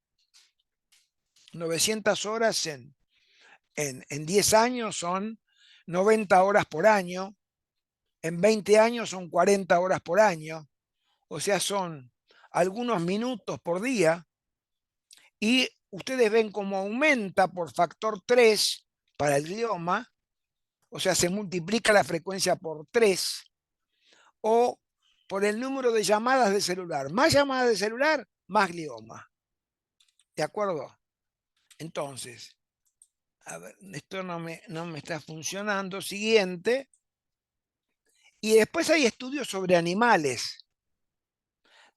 900 horas en 10 años son 90 horas por año, en 20 años son 40 horas por año, o sea, son algunos minutos por día, y ustedes ven cómo aumenta por factor 3 para el glioma, o sea, se multiplica la frecuencia por 3, o por el número de llamadas de celular. Más llamadas de celular, más glioma. ¿De acuerdo? Entonces, A ver, esto no me está funcionando. Siguiente. Y después hay estudios sobre animales,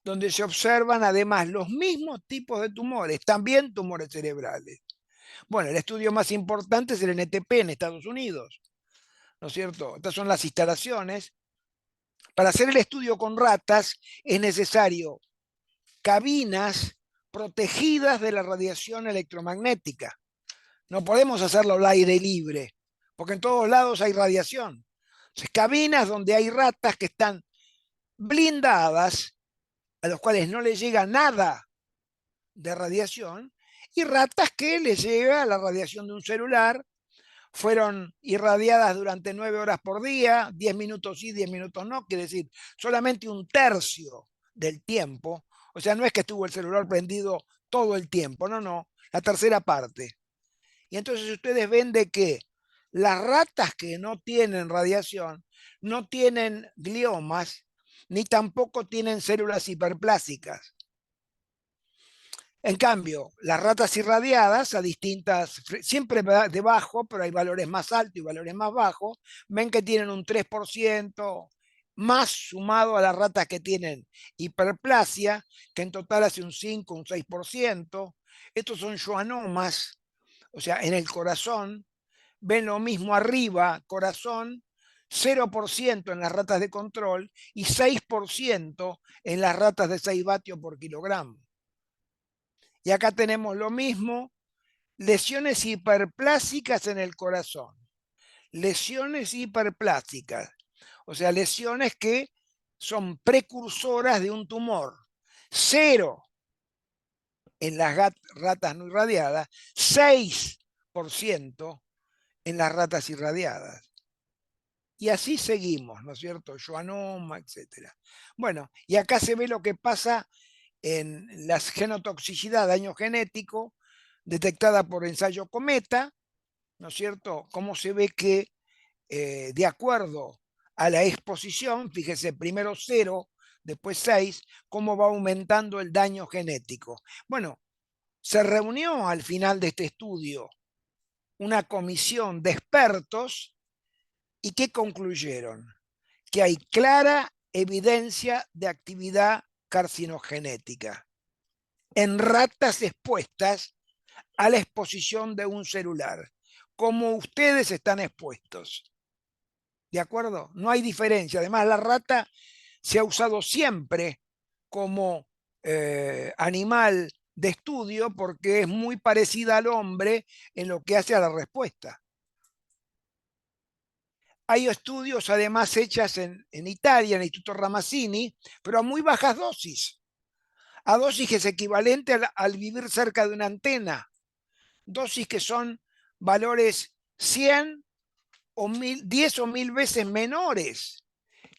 donde se observan además los mismos tipos de tumores, también tumores cerebrales. Bueno, el estudio más importante es el NTP en Estados Unidos, ¿no es cierto? Estas son las instalaciones. Para hacer el estudio con ratas es necesario cabinas protegidas de la radiación electromagnética. No podemos hacerlo al aire libre, porque en todos lados hay radiación. Entonces, cabinas donde hay ratas que están blindadas, a los cuales no les llega nada de radiación, y ratas que les llega la radiación de un celular. Fueron irradiadas durante 9 horas por día, 10 minutos sí, 10 minutos no, quiere decir solamente un tercio del tiempo. O sea, no es que estuvo el celular prendido todo el tiempo, no, no, la tercera parte. Y entonces ustedes ven de que las ratas que no tienen radiación no tienen gliomas ni tampoco tienen células hiperplásicas. En cambio, las ratas irradiadas a distintas, siempre debajo, pero hay valores más altos y valores más bajos, ven que tienen un 3% más sumado a las ratas que tienen hiperplasia, que en total hace un 5, un 6%. Estos son schwannomas, o sea, en el corazón. Ven lo mismo arriba, corazón, 0% en las ratas de control y 6% en las ratas de 6 vatios por kilogramo. Y acá tenemos lo mismo, lesiones hiperplásicas en el corazón. Lesiones hiperplásicas, o sea, lesiones que son precursoras de un tumor. 0 en las ratas no irradiadas, 6% en las ratas irradiadas. Y así seguimos, ¿no es cierto? Schwannoma, etc. Bueno, y acá se ve lo que pasa en la genotoxicidad, daño genético, detectada por ensayo Cometa, ¿no es cierto? Cómo se ve que de acuerdo a la exposición, fíjese, primero 0, después 6, cómo va aumentando el daño genético. Bueno, se reunió al final de este estudio una comisión de expertos y ¿qué concluyeron? Que hay clara evidencia de actividad carcinogenética en ratas expuestas a la exposición de un celular, como ustedes están expuestos. ¿De acuerdo? No hay diferencia. Además, la rata se ha usado siempre como animal de estudio porque es muy parecida al hombre en lo que hace a la respuesta. Hay estudios además hechas en Italia, en el Instituto Ramazzini, pero a muy bajas dosis, a dosis que es equivalente al vivir cerca de una antena, dosis que son valores 100 o 10 o 1000 veces menores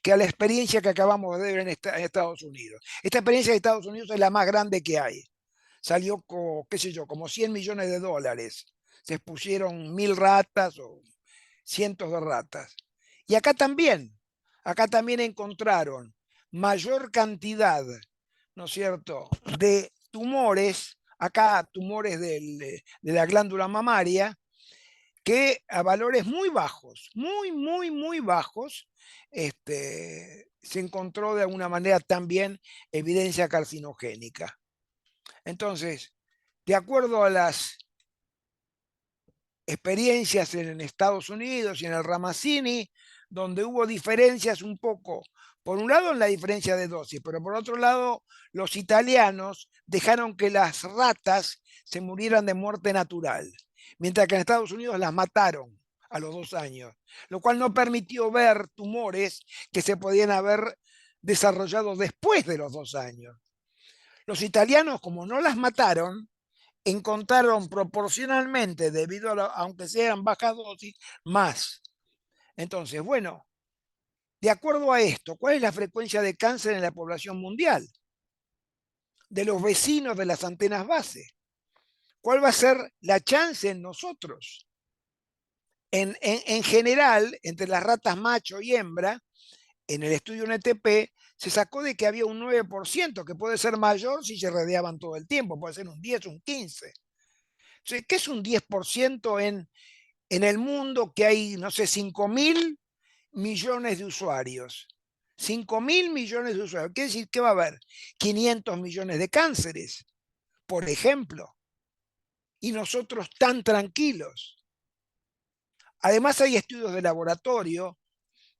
que a la experiencia que acabamos de ver en Estados Unidos. Esta experiencia de Estados Unidos es la más grande que hay. Salió, qué sé yo, como 100 millones de dólares. Se expusieron 1000 ratas o cientos de ratas. Y acá también encontraron mayor cantidad, ¿no es cierto?, de tumores, acá tumores de la glándula mamaria, que a valores muy bajos, muy bajos, se encontró de alguna manera también evidencia carcinogénica. Entonces, de acuerdo a las experiencias en Estados Unidos y en el Ramazzini, donde hubo diferencias un poco, por un lado en la diferencia de dosis, pero por otro lado los italianos dejaron que las ratas se murieran de muerte natural, mientras que en Estados Unidos las mataron a los 2 años, lo cual no permitió ver tumores que se podían haber desarrollado después de los 2 años. Los italianos, como no las mataron, encontraron proporcionalmente, debido aunque sean bajas dosis, más. Entonces, bueno, de acuerdo a esto, ¿cuál es la frecuencia de cáncer en la población mundial? De los vecinos de las antenas base. ¿Cuál va a ser la chance en nosotros? En general, entre las ratas macho y hembra, en el estudio NTP, se sacó de que había un 9%, que puede ser mayor si se rodeaban todo el tiempo, puede ser un 10, un 15%. ¿Qué es un 10% en el mundo que hay, no sé, 5.000 millones de usuarios? 5.000 millones de usuarios. Quiere decir que va a haber 500 millones de cánceres, por ejemplo, y nosotros tan tranquilos. Además hay estudios de laboratorio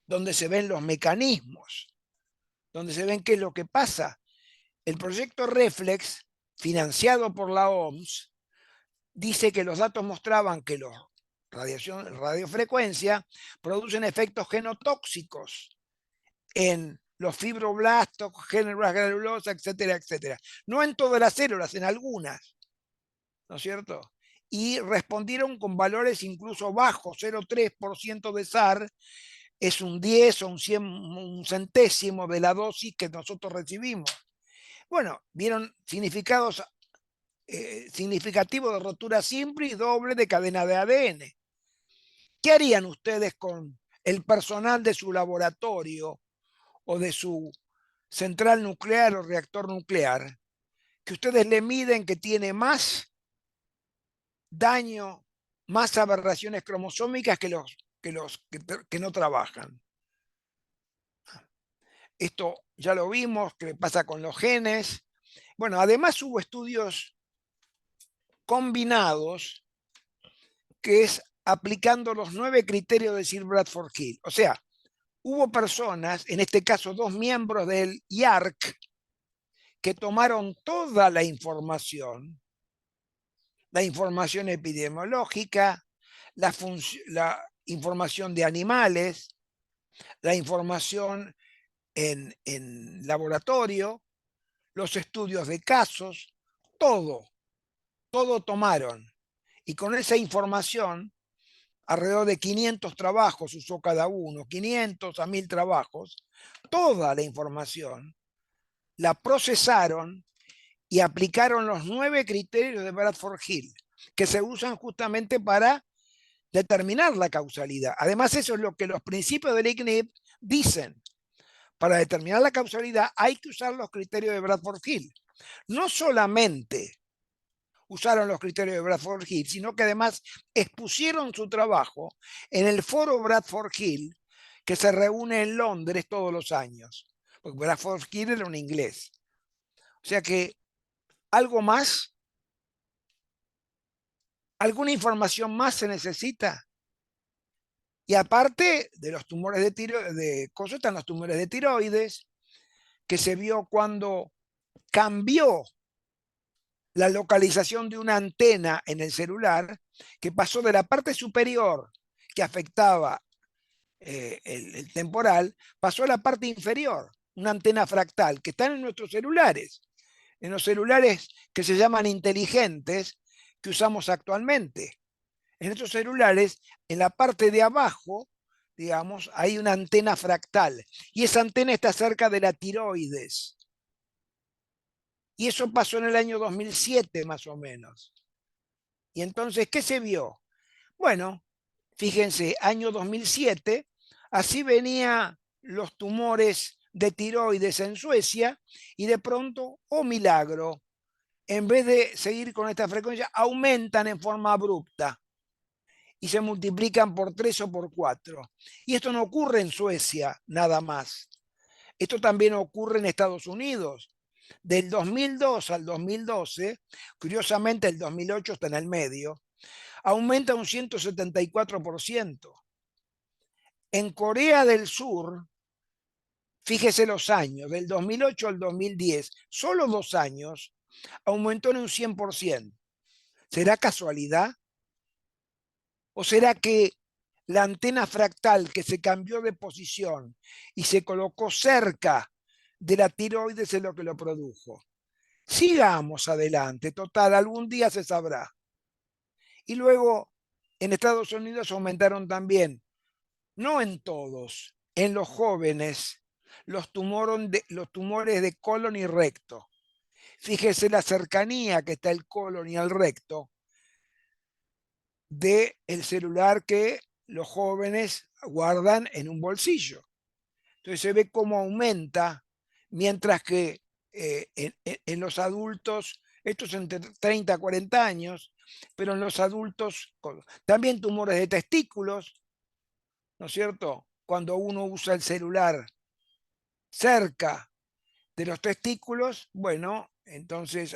donde se ven los mecanismos, donde se ven qué es lo que pasa. El proyecto Reflex, financiado por la OMS, dice que los datos mostraban que los radiofrecuencia producen efectos genotóxicos en los fibroblastos, células granulosas, etcétera, etcétera. No en todas las células, en algunas, ¿no es cierto? Y respondieron con valores incluso bajos, 0,3% de SAR, es un 10 o un centésimo de la dosis que nosotros recibimos. Bueno, vieron significativos de rotura simple y doble de cadena de ADN. ¿Qué harían ustedes con el personal de su laboratorio o de su central nuclear o reactor nuclear, que ustedes le miden que tiene más daño, más aberraciones cromosómicas que no trabajan? Esto ya lo vimos, que pasa con los genes. Bueno, además hubo estudios combinados, que es aplicando los 9 criterios de Sir Bradford Hill. O sea, hubo personas, en este caso 2 miembros del IARC, que tomaron toda la información epidemiológica, la información de animales, la información en laboratorio, los estudios de casos, todo tomaron. Y con esa información, alrededor de 500 trabajos usó cada uno, 500 a 1000 trabajos, toda la información la procesaron y aplicaron los 9 criterios de Bradford Hill, que se usan justamente para determinar la causalidad. Además, eso es lo que los principios del ICNIRP dicen. Para determinar la causalidad hay que usar los criterios de Bradford Hill. No solamente usaron los criterios de Bradford Hill, sino que además expusieron su trabajo en el foro Bradford Hill, que se reúne en Londres todos los años. Porque Bradford Hill era un inglés. O sea que, ¿algo más? ¿Alguna información más se necesita? Y aparte de los tumores están los tumores de tiroides, que se vio cuando cambió la localización de una antena en el celular, que pasó de la parte superior, que afectaba el temporal, pasó a la parte inferior, una antena fractal, que están en nuestros celulares, en los celulares que se llaman inteligentes, que usamos actualmente. En estos celulares, en la parte de abajo, digamos, hay una antena fractal, y esa antena está cerca de la tiroides. Y eso pasó en el año 2007, más o menos. Y entonces, ¿qué se vio? Bueno, fíjense, año 2007, así venían los tumores de tiroides en Suecia, y de pronto, oh milagro, en vez de seguir con esta frecuencia, aumentan en forma abrupta y se multiplican por 3 o por 4. Y esto no ocurre en Suecia nada más. Esto también ocurre en Estados Unidos. Del 2002 al 2012, curiosamente el 2008 está en el medio, aumenta un 174%. En Corea del Sur, fíjese los años, del 2008 al 2010, solo 2 años, aumentó en un 100%. ¿Será casualidad? ¿O será que la antena fractal que se cambió de posición y se colocó cerca de la tiroides es lo que lo produjo? Sigamos adelante, total, algún día se sabrá. Y luego, en Estados Unidos aumentaron también, no en todos, en los jóvenes, los tumores de colon y recto. Fíjese la cercanía que está el colon y el recto del celular que los jóvenes guardan en un bolsillo. Entonces se ve cómo aumenta, mientras que en los adultos, estos entre 30 a 40 años, pero en los adultos, también tumores de testículos, ¿no es cierto? Cuando uno usa el celular cerca de los testículos, bueno, entonces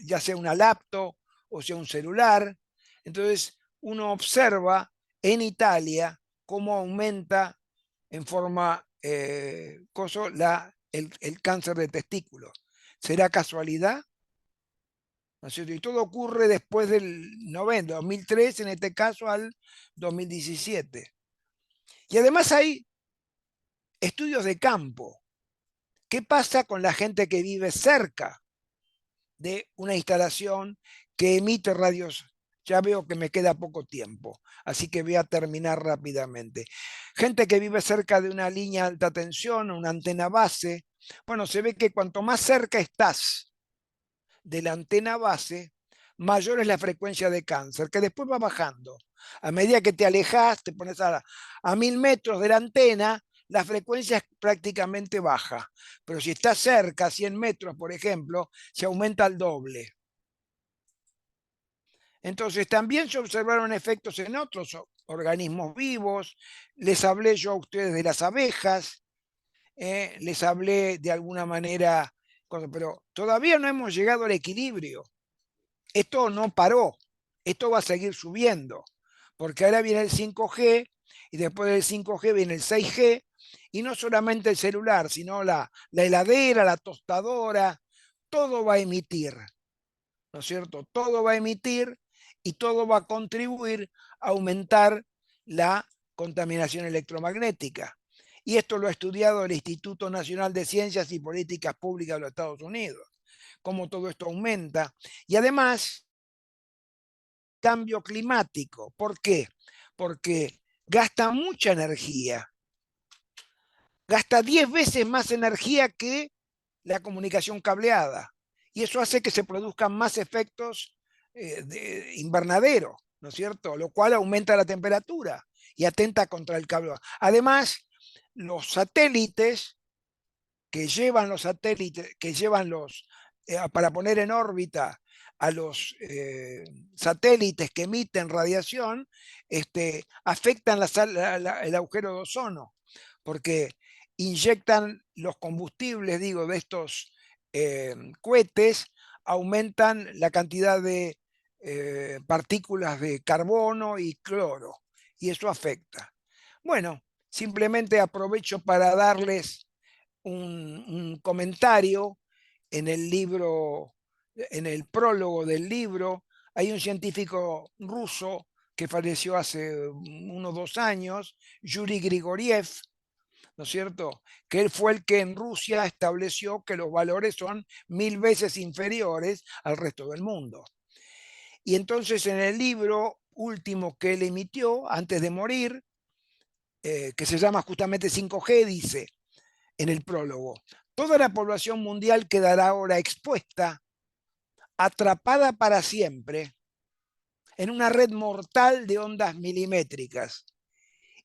ya sea una laptop o sea un celular, entonces uno observa en Italia cómo aumenta en forma el cáncer de testículos. ¿Será casualidad? ¿No es cierto? Y todo ocurre después del 90, 2003, en este caso al 2017. Y además hay estudios de campo. ¿Qué pasa con la gente que vive cerca de una instalación que emite radios? Ya veo que me queda poco tiempo, así que voy a terminar rápidamente. Gente que vive cerca de una línea de alta tensión, una antena base. Bueno, se ve que cuanto más cerca estás de la antena base, mayor es la frecuencia de cáncer, que después va bajando. A medida que te alejas, te pones a 1000 metros de la antena, la frecuencia es prácticamente baja. Pero si estás cerca, a 100 metros, por ejemplo, se aumenta al doble. Entonces, también se observaron efectos en otros organismos vivos. Les hablé yo a ustedes de las abejas, les hablé de alguna manera, pero todavía no hemos llegado al equilibrio. Esto no paró, esto va a seguir subiendo, porque ahora viene el 5G y después del 5G viene el 6G, y no solamente el celular, sino la heladera, la tostadora, todo va a emitir, ¿no es cierto? Todo va a emitir y todo va a contribuir a aumentar la contaminación electromagnética. Y esto lo ha estudiado el Instituto Nacional de Ciencias y Políticas Públicas de los Estados Unidos, cómo todo esto aumenta. Y además, cambio climático. ¿Por qué? Porque gasta mucha energía, gasta 10 veces más energía que la comunicación cableada. Y eso hace que se produzcan más efectos de invernadero, ¿no es cierto? Lo cual aumenta la temperatura y atenta contra el cable. Además, los satélites que llevan para poner en órbita a los satélites que emiten radiación, afectan el agujero de ozono, porque inyectan los combustibles, digo, de estos cohetes, aumentan la cantidad de partículas de carbono y cloro, y eso afecta. Bueno, simplemente aprovecho para darles un comentario en el libro, en el prólogo del libro. Hay un científico ruso que falleció hace unos 2 años, Yuri Grigoriev, ¿no es cierto? Que él fue el que en Rusia estableció que los valores son 1000 veces inferiores al resto del mundo. Y entonces en el libro último que él emitió antes de morir, que se llama justamente 5G, dice en el prólogo: toda la población mundial quedará ahora expuesta, atrapada para siempre, en una red mortal de ondas milimétricas,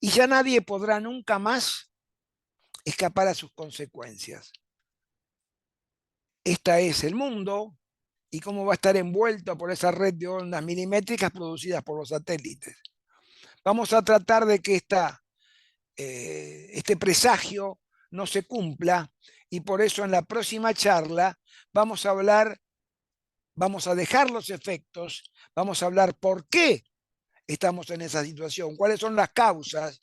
y ya nadie podrá nunca más escapar a sus consecuencias. Este es el mundo y cómo va a estar envuelto por esa red de ondas milimétricas producidas por los satélites. Vamos a tratar de que este presagio no se cumpla, y por eso en la próxima charla vamos a dejar los efectos, vamos a hablar por qué estamos en esa situación, cuáles son las causas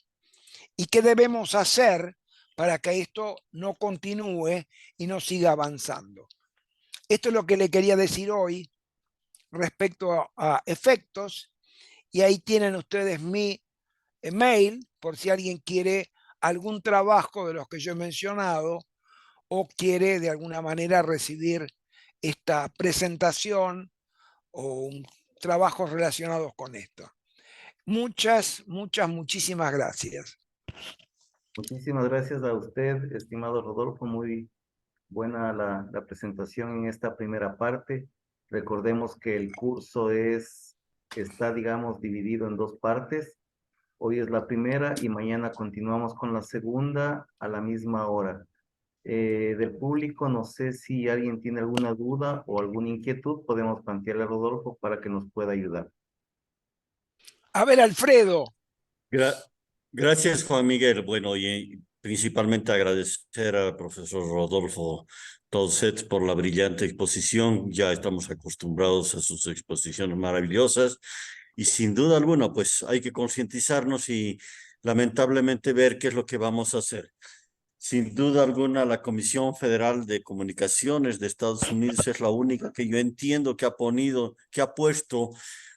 y qué debemos hacer para que esto no continúe y no siga avanzando. Esto es lo que le quería decir hoy respecto a efectos, y ahí tienen ustedes mi email por si alguien quiere algún trabajo de los que yo he mencionado o quiere de alguna manera recibir esta presentación o trabajos relacionados con esto. Muchísimas gracias. Muchísimas gracias a usted, estimado Rodolfo. Muy buena la presentación en esta primera parte. Recordemos que el curso está, digamos, dividido en dos partes. Hoy es la primera y mañana continuamos con la segunda a la misma hora. Del público, no sé si alguien tiene alguna duda o alguna inquietud, podemos plantearle a Rodolfo para que nos pueda ayudar. A ver, Alfredo, Gra- Gracias, Juan Miguel. Bueno, y principalmente agradecer al profesor Rodolfo Tauset por la brillante exposición. Ya estamos acostumbrados a sus exposiciones maravillosas y sin duda alguna, pues hay que concientizarnos y lamentablemente ver qué es lo que vamos a hacer. Sin duda alguna, la Comisión Federal de Comunicaciones de Estados Unidos es la única que yo entiendo que ha puesto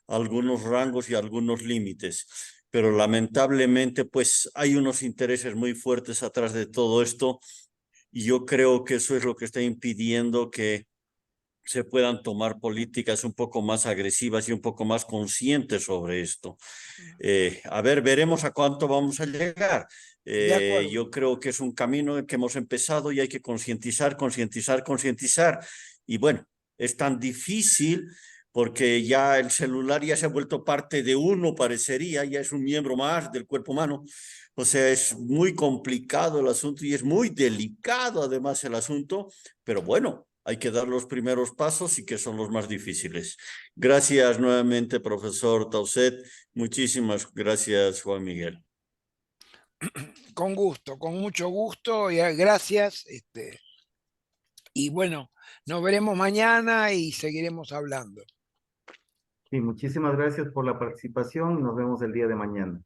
algunos rangos y algunos límites. Pero lamentablemente, pues hay unos intereses muy fuertes atrás de todo esto y yo creo que eso es lo que está impidiendo que se puedan tomar políticas un poco más agresivas y un poco más conscientes sobre esto. A ver, veremos a cuánto vamos a llegar. de acuerdo. Yo creo que es un camino que hemos empezado y hay que concientizar, concientizar, concientizar. Y bueno, es tan difícil porque ya el celular ya se ha vuelto parte de uno, parecería, ya es un miembro más del cuerpo humano. O sea, es muy complicado el asunto y es muy delicado además el asunto, pero bueno, hay que dar los primeros pasos y que son los más difíciles. Gracias nuevamente, profesor Tauset. Muchísimas gracias, Juan Miguel. Con gusto, con mucho gusto y gracias. Y bueno, nos veremos mañana y seguiremos hablando. Sí, muchísimas gracias por la participación y nos vemos el día de mañana.